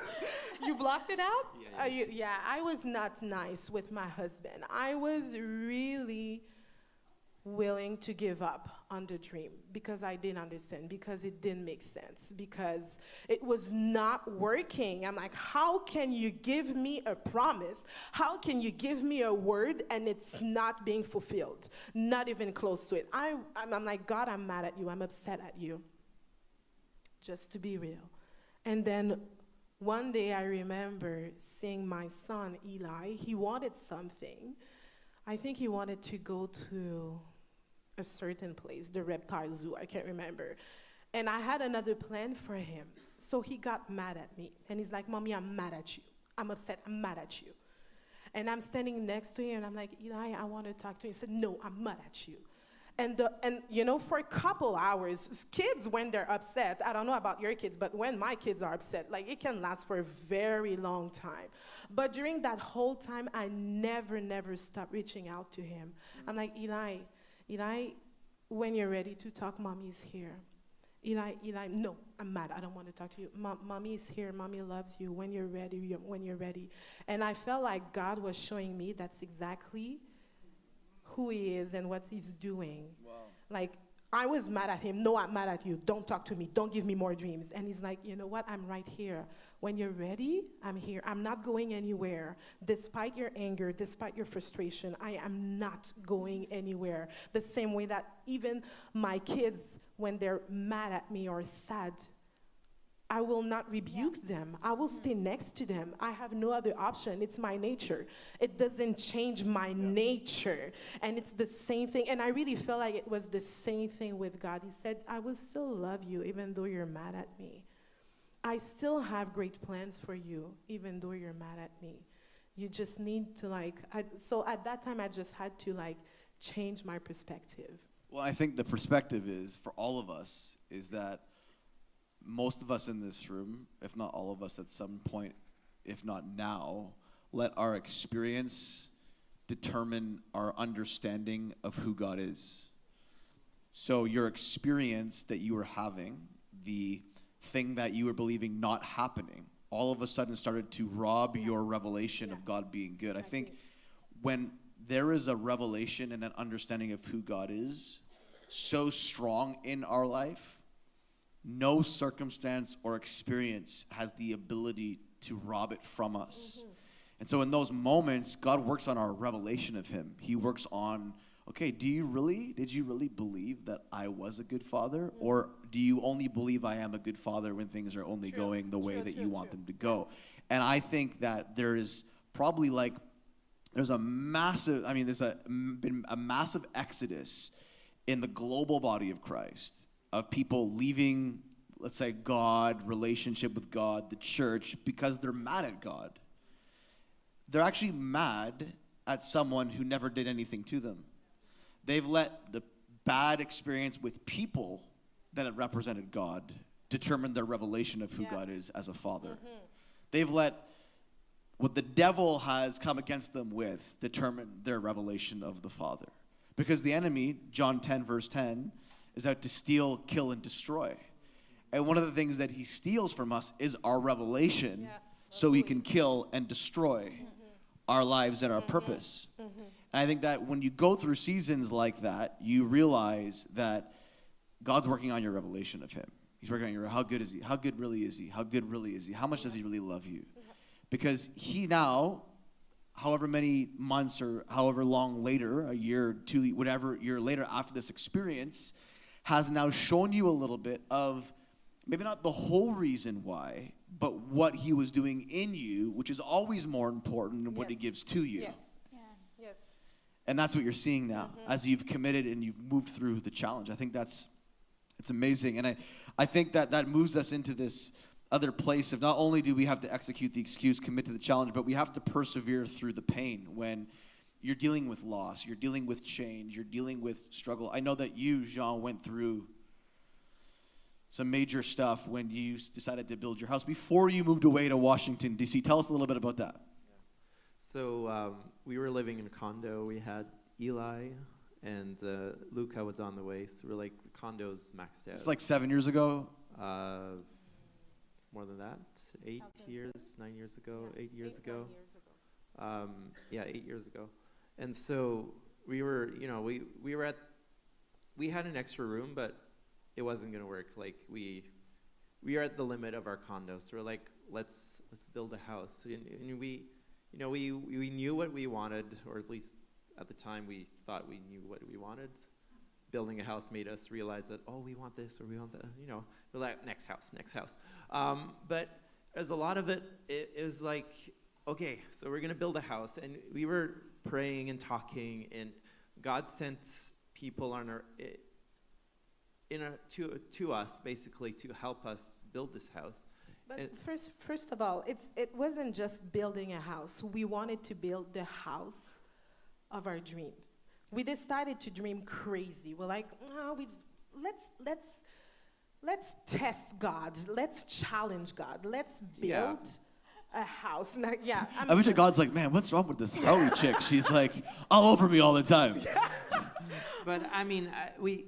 You blocked it out? Yeah, Yeah, I was not nice with my husband. I was really willing to give up on the dream because I didn't understand, because it didn't make sense, because it was not working. I'm like, how can you give me a promise? How can you give me a word and it's not being fulfilled? Not even close to it. I'm like, God, I'm mad at you. I'm upset at you. Just to be real. And then one day I remember seeing my son, Eli. He wanted something. I think he wanted to go to a certain place, the reptile zoo, I can't remember. And I had another plan for him. So he got mad at me. And he's like, "Mommy, I'm mad at you. I'm upset. I'm mad at you." And I'm standing next to him, and I'm like, "Eli, I want to talk to you." He said, "No, I'm mad at you." And for a couple hours, kids, when they're upset, I don't know about your kids, but when my kids are upset, like, it can last for a very long time. But during that whole time, I never stopped reaching out to him. I'm like, Eli, when you're ready to talk, Mommy's here. Eli, no, I'm mad. I don't want to talk to you. Mommy is here. Mommy loves you. When you're ready. And I felt like God was showing me that's exactly who he is and what he's doing. Wow. Like, I was mad at him. "No, I'm mad at you. Don't talk to me. Don't give me more dreams." And he's like, "You know what? I'm right here. When you're ready, I'm here. I'm not going anywhere. Despite your anger, despite your frustration, I am not going anywhere." The same way that even my kids, when they're mad at me or sad, I will not rebuke them. I will stay next to them. I have no other option. It's my nature. It doesn't change my nature. And it's the same thing. And I really felt like it was the same thing with God. He said, "I will still love you even though you're mad at me. I still have great plans for you even though you're mad at me. You just need to so at that time I just had to change my perspective." Well, I think the perspective is, for all of us, is that most of us in this room, if not all of us at some point, if not now, let our experience determine our understanding of who God is. So your experience that you were having, the thing that you were believing not happening, all of a sudden started to rob your revelation of God being good. I think when there is a revelation and an understanding of who God is so strong in our life, no circumstance or experience has the ability to rob it from us. And so in those moments, God works on our revelation of him. He works on, okay, did you really believe that I was a good father? Or do you only believe I am a good father when things are only going the way that you want them to go? And I think that there is probably there's been a massive exodus in the global body of Christ, of people leaving, let's say, God, relationship with God, the church, because they're mad at God. They're actually mad at someone who never did anything to them. They've let the bad experience with people that have represented God determine their revelation of who God is as a father. They've let what the devil has come against them with determine their revelation of the Father. Because the enemy, John 10, verse 10, is out to steal, kill, and destroy. And one of the things that he steals from us is our revelation, so he can kill and destroy our lives and our purpose. And I think that when you go through seasons like that, you realize that God's working on your revelation of him. He's working on how good is he? How good really is he? How good really is he? How much does he really love you? Because he now, however many months or however long later, a year, 2, whatever year later after this experience, has now shown you a little bit of maybe not the whole reason why, but what he was doing in you, which is always more important than what he gives to you. Yes. Yeah. Yes. And that's what you're seeing now as you've committed and you've moved through the challenge. I think it's amazing. And I think that moves us into this other place of not only do we have to execute the excuse, commit to the challenge, but we have to persevere through the pain when you're dealing with loss, you're dealing with change, you're dealing with struggle. I know that you, Jean, went through some major stuff when you decided to build your house before you moved away to Washington, D.C. Tell us a little bit about that. So we were living in a condo. We had Eli, and Luca was on the way. So we're like, the condo's maxed out. It's like 7 years ago. More than that, 8 years, 9 years ago, 8 years ago. 8 years ago. And so we were, we had an extra room, but it wasn't going to work. Like we are at the limit of our condo. So we're like, let's build a house. And we knew what we wanted, or at least at the time we thought we knew what we wanted. Building a house made us realize that, we want this or we want that, we're like, next house. But there's a lot of it was like, okay, so we're going to build a house. And we were praying and talking, and God sent people to us, basically, to help us build this house. But first of all, it wasn't just building a house. We wanted to build the house of our dreams. We decided to dream crazy. We're like, let's test God. Let's challenge God. Let's build a house. Now, I bet you God's like, man, what's wrong with this Howie chick? She's like all over me all the time. But I mean, we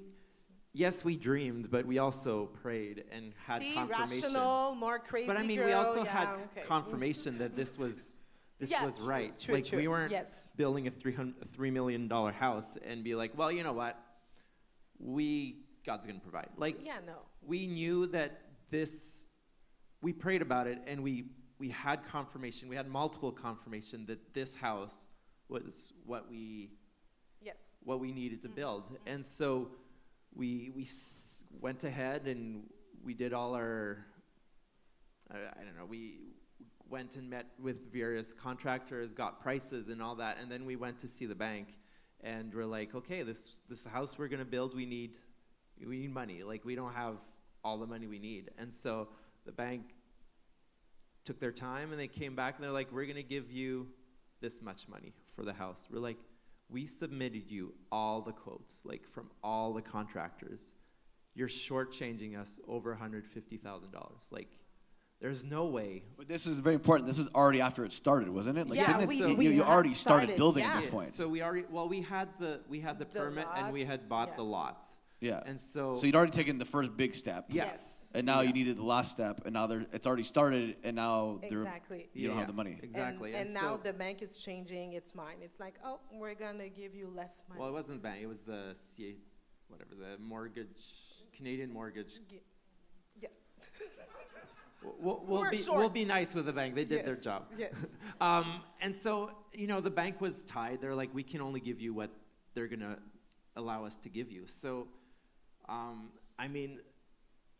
dreamed, but we also prayed and had confirmation. Rational, more crazy. But I mean, girl. we also had confirmation that this was right. True, we weren't yes. building a $3 million house and be like, well, you know what? God's going to provide. We knew that we prayed about it, and we had confirmation. We had multiple confirmation that this house was what we needed to build. And so we went ahead and we did all our, we went and met with various contractors, got prices and all that, and then we went to see the bank, and we're like, okay, this house we're gonna build, we need money. Like, we don't have all the money we need. And so the bank took their time, and they came back, and they're like, we're gonna give you this much money for the house. We're like, we submitted you all the quotes, like from all the contractors. You're shortchanging us over $150,000. Like, there's no way. But this is very important. This was already after it started, wasn't it? Like, you had already started building yeah. at this point. So we had the permit, and we had bought the lots. Yeah. And so you'd already taken the first big step. Yeah. Yes. And now you needed the last step, and now it's already started, and now Exactly. you don't have the money. Exactly. And now the bank is changing its mind. It's like, we're gonna give you less money. Well, it wasn't the bank. It was the the mortgage, Canadian mortgage. Yeah. We'll be nice with the bank. They did their job. Yes. And so, the bank was tied. They're like, we can only give you what they're going to allow us to give you. So,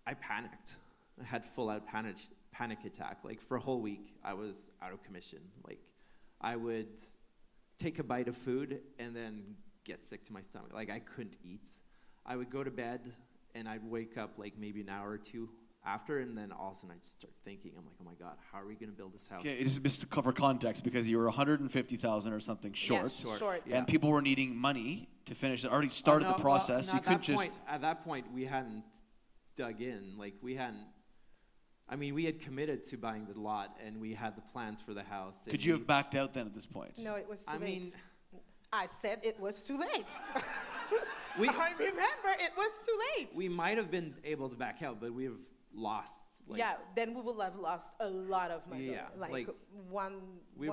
I panicked. I had full-out panic attack. Like, for a whole week, I was out of commission. Like, I would take a bite of food and then get sick to my stomach. Like, I couldn't eat. I would go to bed, and I'd wake up, like, maybe an hour or two after, and then all of a sudden I'd start thinking, I'm like, oh my God, how are we going to build this house? Okay, just to cover context, because you were $150,000 or something short. Yeah, short. And people were needing money to finish it. Already started the process. Well, you couldn't just. At that point, we hadn't dug in. Like, we had committed to buying the lot, and we had the plans for the house. Could you have backed out then at this point? No, it was too late. I said it was too late. I remember it was too late. We might have been able to back out, but we have lost. Then we will have lost a lot of money. Yeah, we one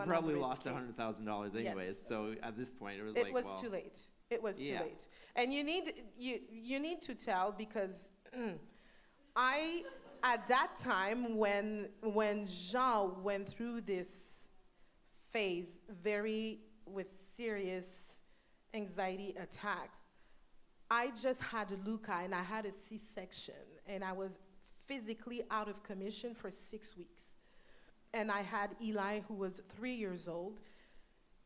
probably 100K. lost $100,000 anyways. Yes. So at this point, it was too late. It was too late. And you need to tell, because I, at that time, when Jean went through this phase with serious anxiety attacks, I just had Luca, and I had a C-section, and I was physically out of commission for 6 weeks. And I had Eli, who was 3 years old,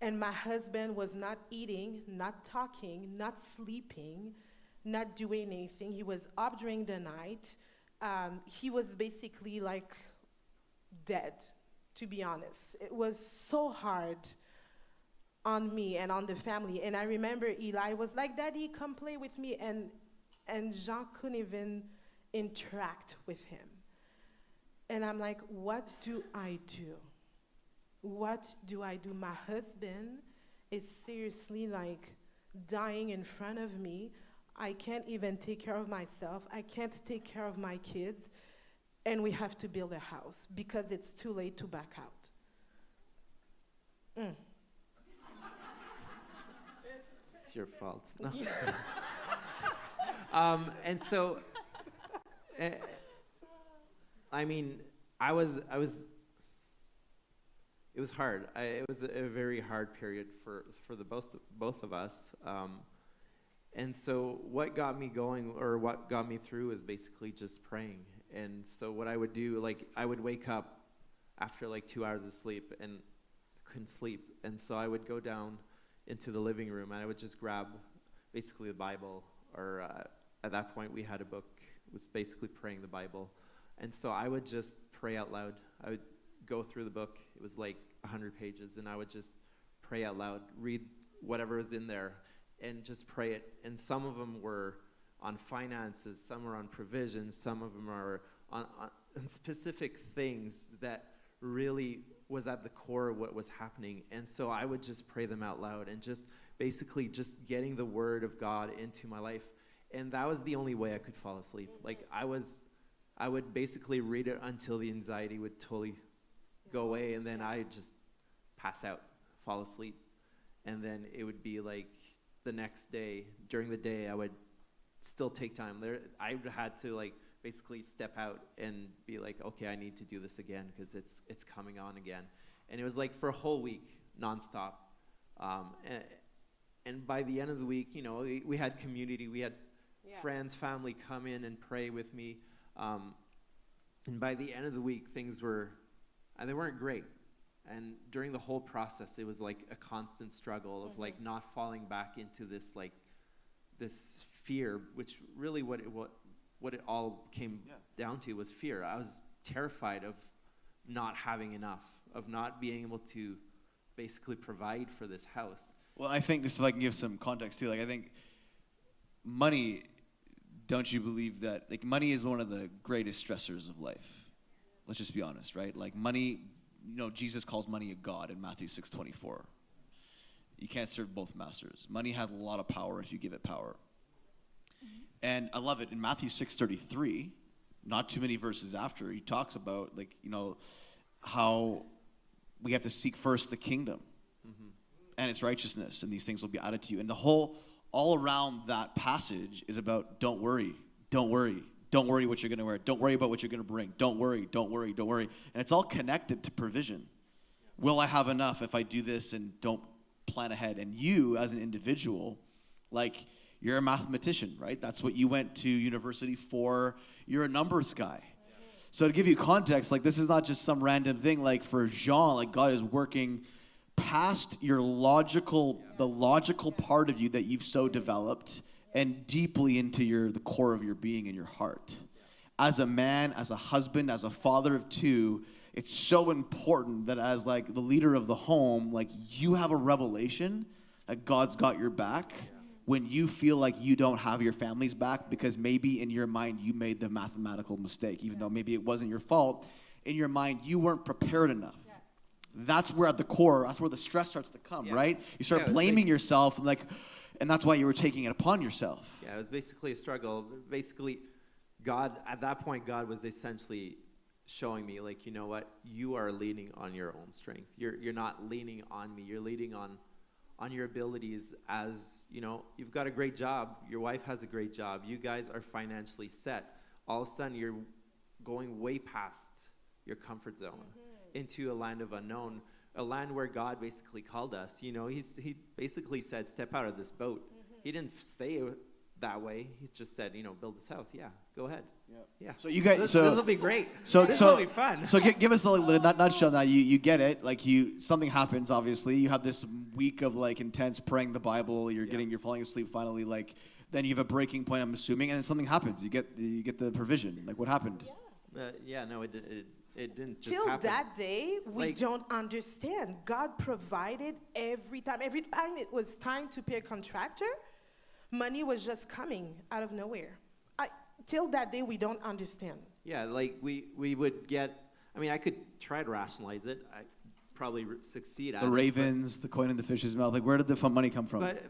And my husband was not eating, not talking, not sleeping, not doing anything. He was up during the night. He was basically like dead, to be honest. It was so hard on me and on the family. And I remember Eli was like, Daddy, come play with me. And Jean couldn't even interact with him. And I'm like, what do I do? What do I do? My husband is seriously like dying in front of me. I can't even take care of myself. I can't take care of my kids. And we have to build a house because it's too late to back out. It's your fault. No. And so, I mean, it was hard. It was a very hard period for the both of us. And so what got me going, or what got me through, is basically just praying. And so what I would do, like, I would wake up after like 2 hours of sleep and couldn't sleep. And so I would go down into the living room and I would just grab basically the Bible, or at that point we had a book. It was basically praying the Bible. And so I would just pray out loud. I would go through the book. It was like 100 pages, and I would just pray out loud, read whatever was in there, and just pray it. And some of them were on finances, some were on provision, some of them are on specific things that really was at the core of what was happening. And so I would just pray them out loud and just basically just getting the word of God into my life. And that was the only way I could fall asleep. Like I would basically read it until the anxiety would totally go away, and then I just pass out, fall asleep. And then it would be like the next day, during the day, I would still take time. I had to like basically step out and be like, okay, I need to do this again because it's coming on again. And it was like for a whole week, nonstop. And by the end of the week, you know, we had community, we had friends, family come in and pray with me. And by the end of the week, things they weren't great. And during the whole process, it was like a constant struggle of like not falling back into this like this fear, which really what it all came down to was fear. I was terrified of not having enough, of not being able to basically provide for this house. Well, I think, just if I can give some context too, like I think money, don't you believe that, like, money is one of the greatest stressors of life? Let's just be honest, right? Like money, you know, Jesus calls money a god in Matthew 6:24. You can't serve both masters. Money has a lot of power if you give it power. And I love it. In Matthew 6:33, not too many verses after, he talks about, like, you know, how we have to seek first the kingdom and its righteousness, and these things will be added to you. And all around that passage is about don't worry, don't worry. Don't worry what you're going to wear. Don't worry about what you're going to bring. Don't worry, don't worry, don't worry. And it's all connected to provision. Will I have enough if I do this and don't plan ahead? And you, as an individual, like, you're a mathematician, right? That's what you went to university for. You're a numbers guy. So to give you context, like, this is not just some random thing. Like, for Jean, like, God is working past the logical part of you that you've so developed, and deeply into the core of your being and your heart. As a man, as a husband, as a father of two, it's so important that as like the leader of the home, like, you have a revelation that God's got your back when you feel like you don't have your family's back, because maybe in your mind you made the mathematical mistake, even though maybe it wasn't your fault. In your mind, you weren't prepared enough. That's where at the core, that's where the stress starts to come, right? You start blaming yourself, and that's why you were taking it upon yourself. Yeah, it was basically a struggle. Basically, God, at that point, God was essentially showing me, like, you know what? You are leaning on your own strength. You're not leaning on me. You're leaning on your abilities. As, you know, you've got a great job. Your wife has a great job. You guys are financially set. All of a sudden, you're going way past your comfort zone into a land of unknown. A land where God basically called us. You know, he basically said, step out of this boat. He didn't say that way. He just said, build this house. Yeah, go ahead. Yeah. So you guys, This will be great. So This so will be fun. So give us the nutshell now. You get it. Like something happens. Obviously, you have this week of like intense praying the Bible. You're falling asleep finally. Like then you have a breaking point. I'm assuming, and then something happens. You get the provision. Like what happened? No, it didn't just Till happen. that day, we Like- don't understand. God provided every time. Every time it was time to pay a contractor, money was just coming out of nowhere. Till that day, we don't understand. Yeah, like we would get. I mean, I could try to rationalize it. I probably succeed at The it. ravens, the coin in the fish's mouth. Like where did the money come from? But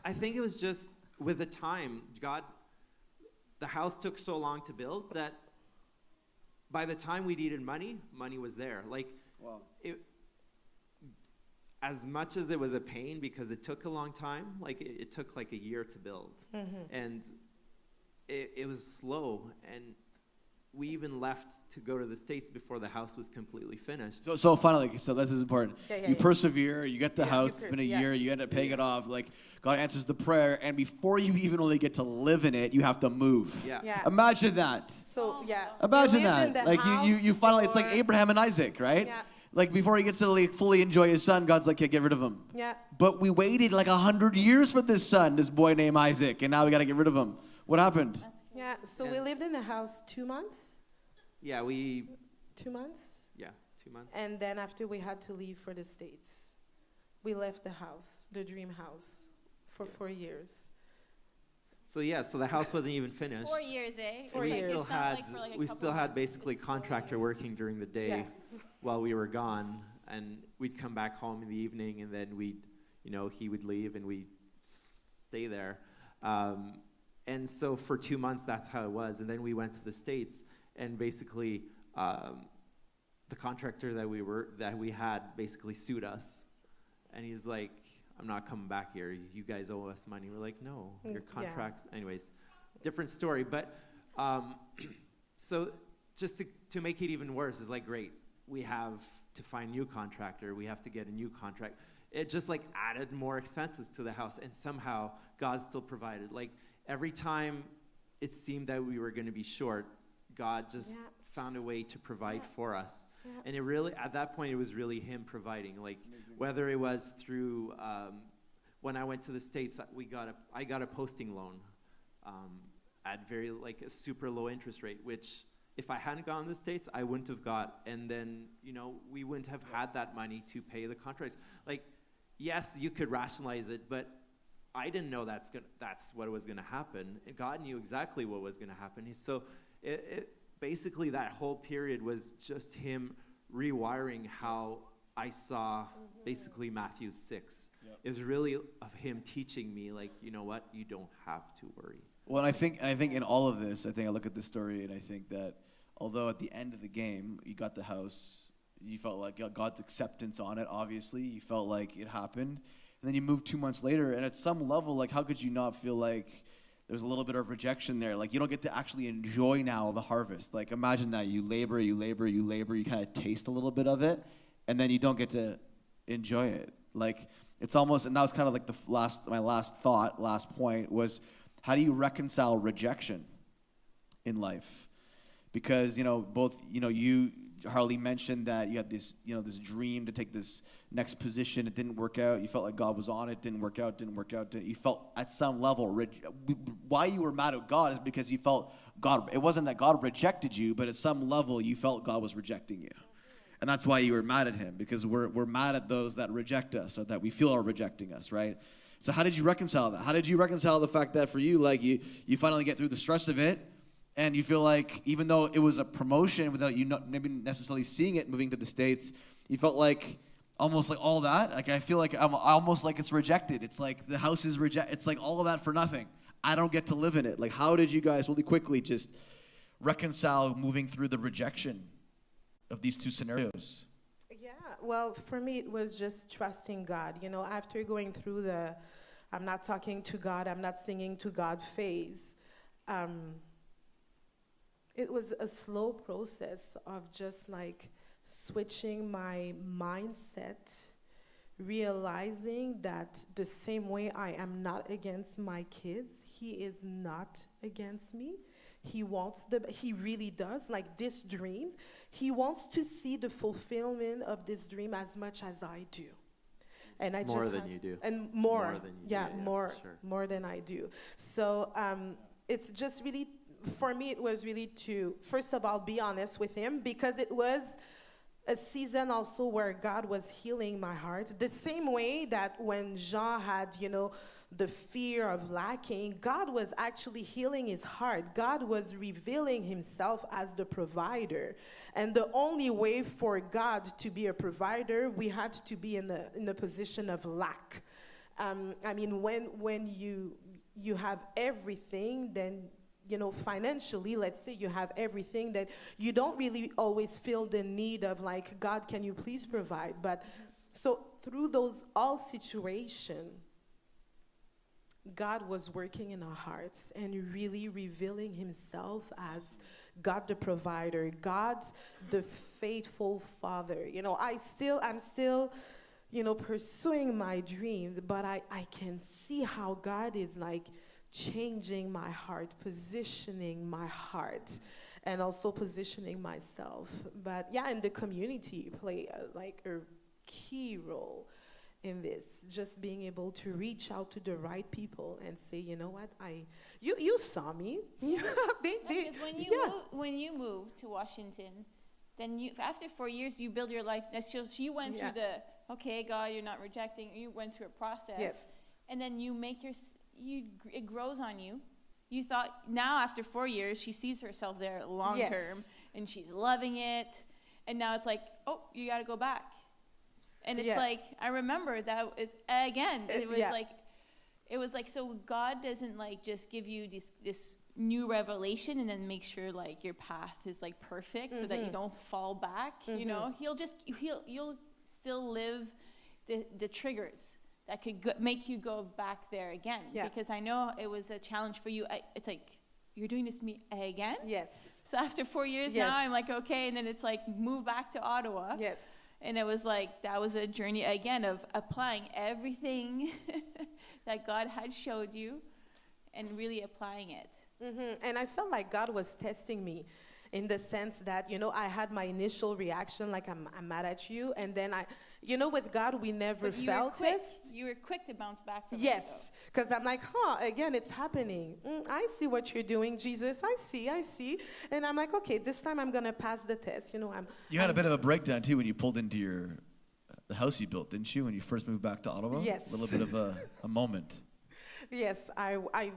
I think it was just with the time, the house took so long to build that by the time we needed money was there. Like, Wow. as much as it was a pain because it took a long time, like it took like a year to build. And it was slow. And we even left to go to the States before the house was completely finished. So finally, so this is important. Yeah, You yeah. persevere. You get the Yeah, house. you It's been a yeah. year. You end up paying it off. Like God answers the prayer, and before you even only get to live in it, you have to move. Yeah. Yeah. Imagine that. So, yeah. Imagine we lived in that. the Like you house finally. It's like for- Abraham and Isaac, right? Yeah. Like before he gets to like fully enjoy his son, God's like, yeah, get rid of him. Yeah. But we waited like 100 years for this son, this boy named Isaac, and now we got to get rid of him. What happened? Yeah. So we And- lived in the house 2 months. Yeah, 2 months. 2 months. And then after we had to leave for the States, we left the house, the dream house, for 4 years. So the house wasn't even finished. 4 years, eh? 4 we years. still It's not had like for, like, a we couple still had months. basically contractor working during the day Yeah. while we were gone, and we'd come back home in the evening, and then he would leave, and we'd stay there. And so for 2 months, that's how it was, and then we went to the States, and basically the contractor that we had basically sued us, and he's like, I'm not coming back here. You guys owe us money. We're like, no, your Yeah. contracts. Anyways, different story. But so just to make it even worse is like, great, we have to find new contractor. We have to get a new contract. It just like added more expenses to the house, and somehow God still provided. Like every time it seemed that we were going to be short, God just Yeah. found a way to provide for us. Yeah. And it really, at that point, it was really Him providing. Like whether it was through when I went to the States, I got a posting loan at like a super low interest rate, which if I hadn't gone to the States, I wouldn't have got. And then we wouldn't have had that money to pay the contracts. Like, yes, you could rationalize it, but I didn't know that's what was gonna happen. And God knew exactly what was gonna happen. So basically that whole period was just Him rewiring how I saw basically Matthew 6. Yep. It was really of Him teaching me, like, you know what, you don't have to worry. Well, and I think in all of this, I think I look at this story and I think that although at the end of the game you got the house, you felt like God's acceptance on it. Obviously, you felt like it happened, and then you moved 2 months later, and at some level, like how could you not feel like there's a little bit of rejection there? Like you don't get to actually enjoy now the harvest. Like imagine that you labor, you kind of taste a little bit of it, and then you don't get to enjoy it. Like it's almost, and that was kind of like my last point was, how do you reconcile rejection in life? Because you, Harley, mentioned that you had this dream to take this next position. It didn't work out. You felt like God was on it. Didn't work out. You felt at some level why you were mad at God is because you felt God. It wasn't that God rejected you, but at some level you felt God was rejecting you, and that's why you were mad at Him, because we're mad at those that reject us or that we feel are rejecting us, right? So how did you reconcile that? How did you reconcile the fact that for you, like you finally get through the stress of it, and you feel like even though it was a promotion without you maybe necessarily seeing it moving to the States, you felt like almost like all that, like I feel like I'm almost like it's rejected. It's like the house is rejected. It's like all of that for nothing. I don't get to live in it. Like how did you guys really quickly just reconcile moving through the rejection of these two scenarios? Yeah, well, for me, it was just trusting God. After going through the I'm not talking to God, I'm not singing to God phase, it was a slow process of just like switching my mindset realizing that the same way I am not against my kids, he is not against me. He really does, like this dream, he wants to see the fulfillment of this dream as much as I do. And I More just than have- you do. and more, More than you do, yeah, yeah, more, for sure. more than I do. So it's just really, for me, it was really to first of all be honest with him, because it was a season also where God was healing my heart. The same way that when Jean had, the fear of lacking, God was actually healing his heart. God was revealing himself as the provider. And the only way for God to be a provider, we had to be in a position of lack. I mean, when you have everything, then financially, let's say you have everything, that you don't really always feel the need of like, God, can you please provide? But so through those all situations, God was working in our hearts and really revealing himself as God the provider, God the faithful father. I'm still, pursuing my dreams, but I can see how God is like changing my heart, positioning my heart, and also positioning myself. But yeah, and the community play a key role in this, just being able to reach out to the right people and say, you know what, you saw me. Because when you moved to Washington, then after 4 years you build your life. So you went through okay, God, you're not rejecting. You went through a process. Yes. And then you make it grows on you. You thought, now after 4 years, she sees herself there long term, and she's loving it. And now it's like, oh, you got to go back. And it's like, I remember that is, again, it was like, so God doesn't like just give you this new revelation and then make sure like your path is like perfect so that you don't fall back. You'll still live the triggers that could make you go back there again. Yeah. Because I know it was a challenge for you. It's like, you're doing this to me again? Yes. So after 4 years now, I'm like, okay. And then it's like, move back to Ottawa. Yes. And it was like, that was a journey again of applying everything that God had showed you and really applying it. And I felt like God was testing me in the sense that, I had my initial reaction, like I'm mad at you. And then with God, we never felt it. You were quick to bounce back from Yes, because I'm like, again, it's happening. I see what you're doing, Jesus. I see. And I'm like, okay, this time I'm going to pass the test. You had a bit of a breakdown, too, when you pulled into the house you built, didn't you, when you first moved back to Ottawa? Yes. A little bit of a moment. Yes, I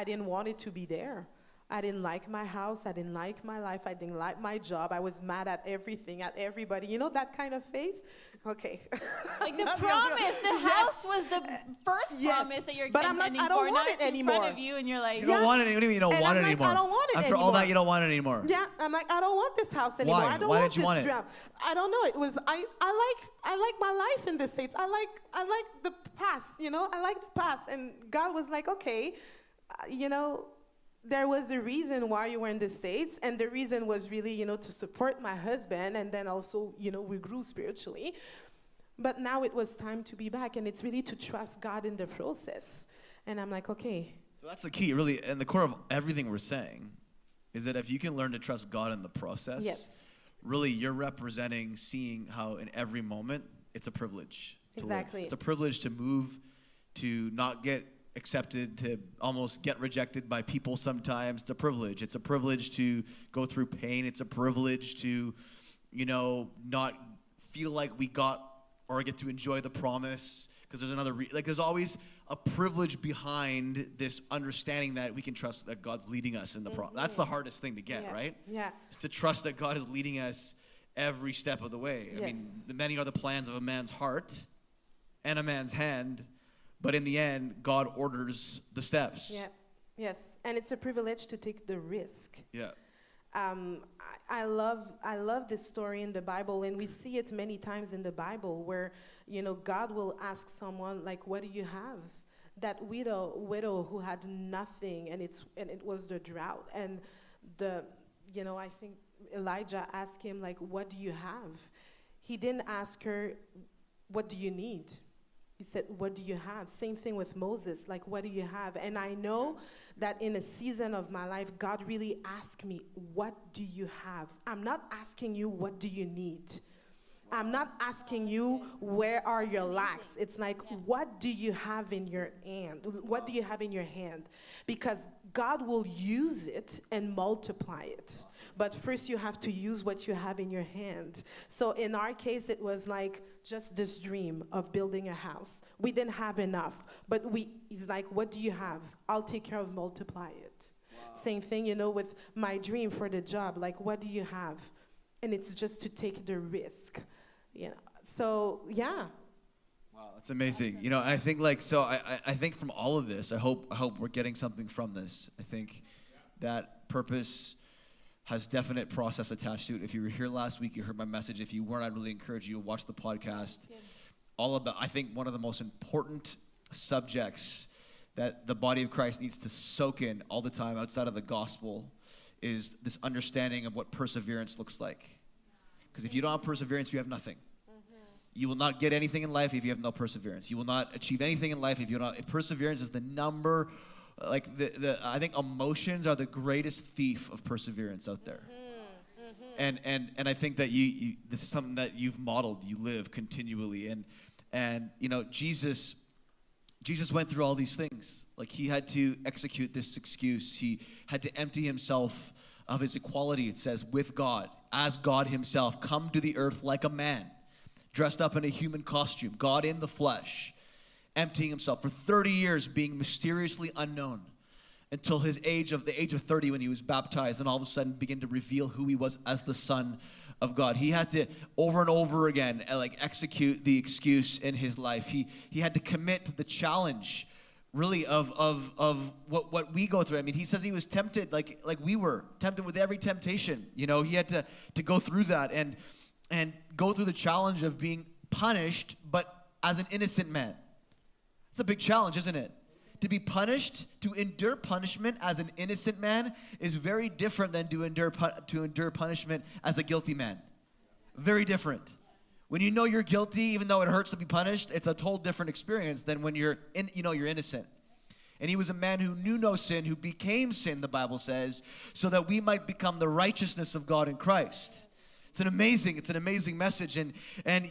didn't want it to be there. I didn't like my house. I didn't like my life. I didn't like my job. I was mad at everything, at everybody. That kind of phase? Okay. Like the promise, the house was the first promise that you're getting. But I don't want it anymore. In front of you, and you're like, You don't want it. What do you mean you don't want it anymore? I don't want it After anymore. all that, you don't want it anymore. Yeah, I'm like, I don't want this house anymore. Why? I don't Why want did you this want it? job. I don't know. It was I like my life in the States. I like the past. I like the past. And God was like, okay, there was a reason why you were in the States, and the reason was really, to support my husband, and then also, we grew spiritually. But now it was time to be back, and it's really to trust God in the process. And I'm like, okay. So that's the key, really, and the core of everything we're saying is that if you can learn to trust God in the process, really you're representing seeing how in every moment it's a privilege to live. It's a privilege to move, to not get accepted, to almost get rejected by people sometimes. It's a privilege. It's a privilege to go through pain. It's a privilege to, not feel like we got or get to enjoy the promise because there's another, there's always a privilege behind this understanding that we can trust that God's leading us in the process. That's the hardest thing to get, right? Yeah. It's to trust that God is leading us every step of the way. Yes. I mean, many are the plans of a man's heart and a man's hand, but in the end, God orders the steps. Yeah. Yes. And it's a privilege to take the risk. Yeah. I love this story in the Bible, and we see it many times in the Bible where, God will ask someone like, what do you have? That widow who had nothing, and it was the drought. And I think Elijah asked him like, what do you have? He didn't ask her, what do you need? He said, what do you have? Same thing with Moses, like, what do you have? And I know that in a season of my life, God really asked me, what do you have? I'm not asking you, what do you need? I'm not asking you, where are your lacks? It's like, what do you have in your hand? What do you have in your hand? Because God will use it and multiply it. But first you have to use what you have in your hand. So in our case, it was like just this dream of building a house. We didn't have enough, but he's like, what do you have? I'll take care of multiply it. Wow. Same thing, with my dream for the job. Like, what do you have? And it's just to take the risk. So yeah. Wow, that's amazing. I think I think from all of this, I hope we're getting something from this. I think that purpose has definite process attached to it. If you were here last week, you heard my message. If you weren't, I'd really encourage you to watch the podcast. All about, I think one of the most important subjects that the body of Christ needs to soak in all the time outside of the gospel is this understanding of what perseverance looks like. Because if you don't have perseverance, you have nothing. You will not get anything in life if you have no perseverance. You will not achieve anything in life if you don't. Perseverance is the number, I think emotions are the greatest thief of perseverance out there. And I think that this is something that you've modeled, you live continually. And Jesus went through all these things. Like, he had to execute this excuse. He had to empty himself of his equality, it says, with God, as God himself, come to the earth like a man, dressed up in a human costume, God in the flesh, emptying himself for 30 years, being mysteriously unknown until the age of 30 when he was baptized, and all of a sudden begin to reveal who he was as the Son of God. He had to over and over again execute the excuse in his life. He had to commit to the challenge really of what we go through. I mean, he says he was tempted like we were tempted with every temptation. He had to go through that and go through the challenge of being punished, but as an innocent man. It's a big challenge, isn't it? To be punished, to endure punishment as an innocent man is very different than to endure punishment as a guilty man. Very different. When you know you're guilty, even though it hurts to be punished, it's a total different experience than when you're innocent. And he was a man who knew no sin, who became sin, the Bible says, so that we might become the righteousness of God in Christ. It's an amazing message, and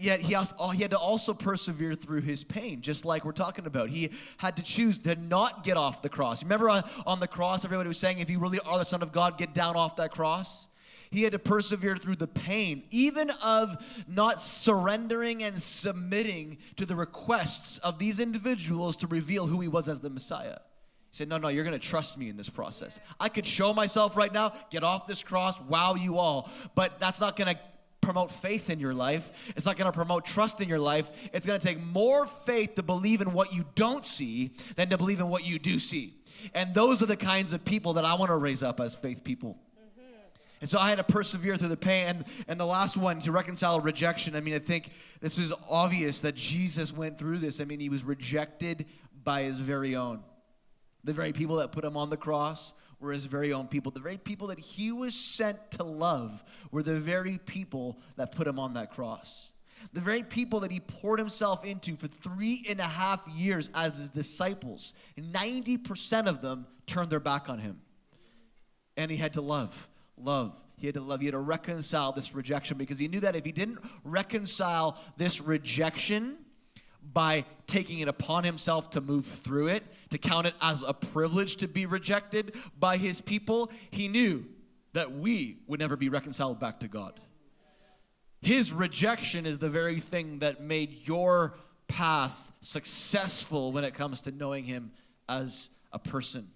yet he had to also persevere through his pain, just like we're talking about. He had to choose to not get off the cross. Remember on the cross, everybody was saying, if you really are the Son of God, get down off that cross. He had to persevere through the pain, even of not surrendering and submitting to the requests of these individuals to reveal who he was as the Messiah. He said, no, you're going to trust me in this process. I could show myself right now, get off this cross, wow you all, but that's not going to promote faith in your life. It's not going to promote trust in your life. It's going to take more faith to believe in what you don't see than to believe in what you do see. And those are the kinds of people that I want to raise up as faith people. And so I had to persevere through the pain. And the last one, to reconcile rejection. I mean, I think this is obvious that Jesus went through this. I mean, he was rejected by his very own. The very people that put him on the cross were his very own people. The very people that he was sent to love were the very people that put him on that cross. The very people that he poured himself into for 3.5 years as his disciples. 90% of them turned their back on him. And he had to love. He had to reconcile this rejection, because he knew that if he didn't reconcile this rejection by taking it upon himself to move through it, to count it as a privilege to be rejected by his people, he knew that we would never be reconciled back to God. His rejection is the very thing that made your path successful when it comes to knowing him as a person.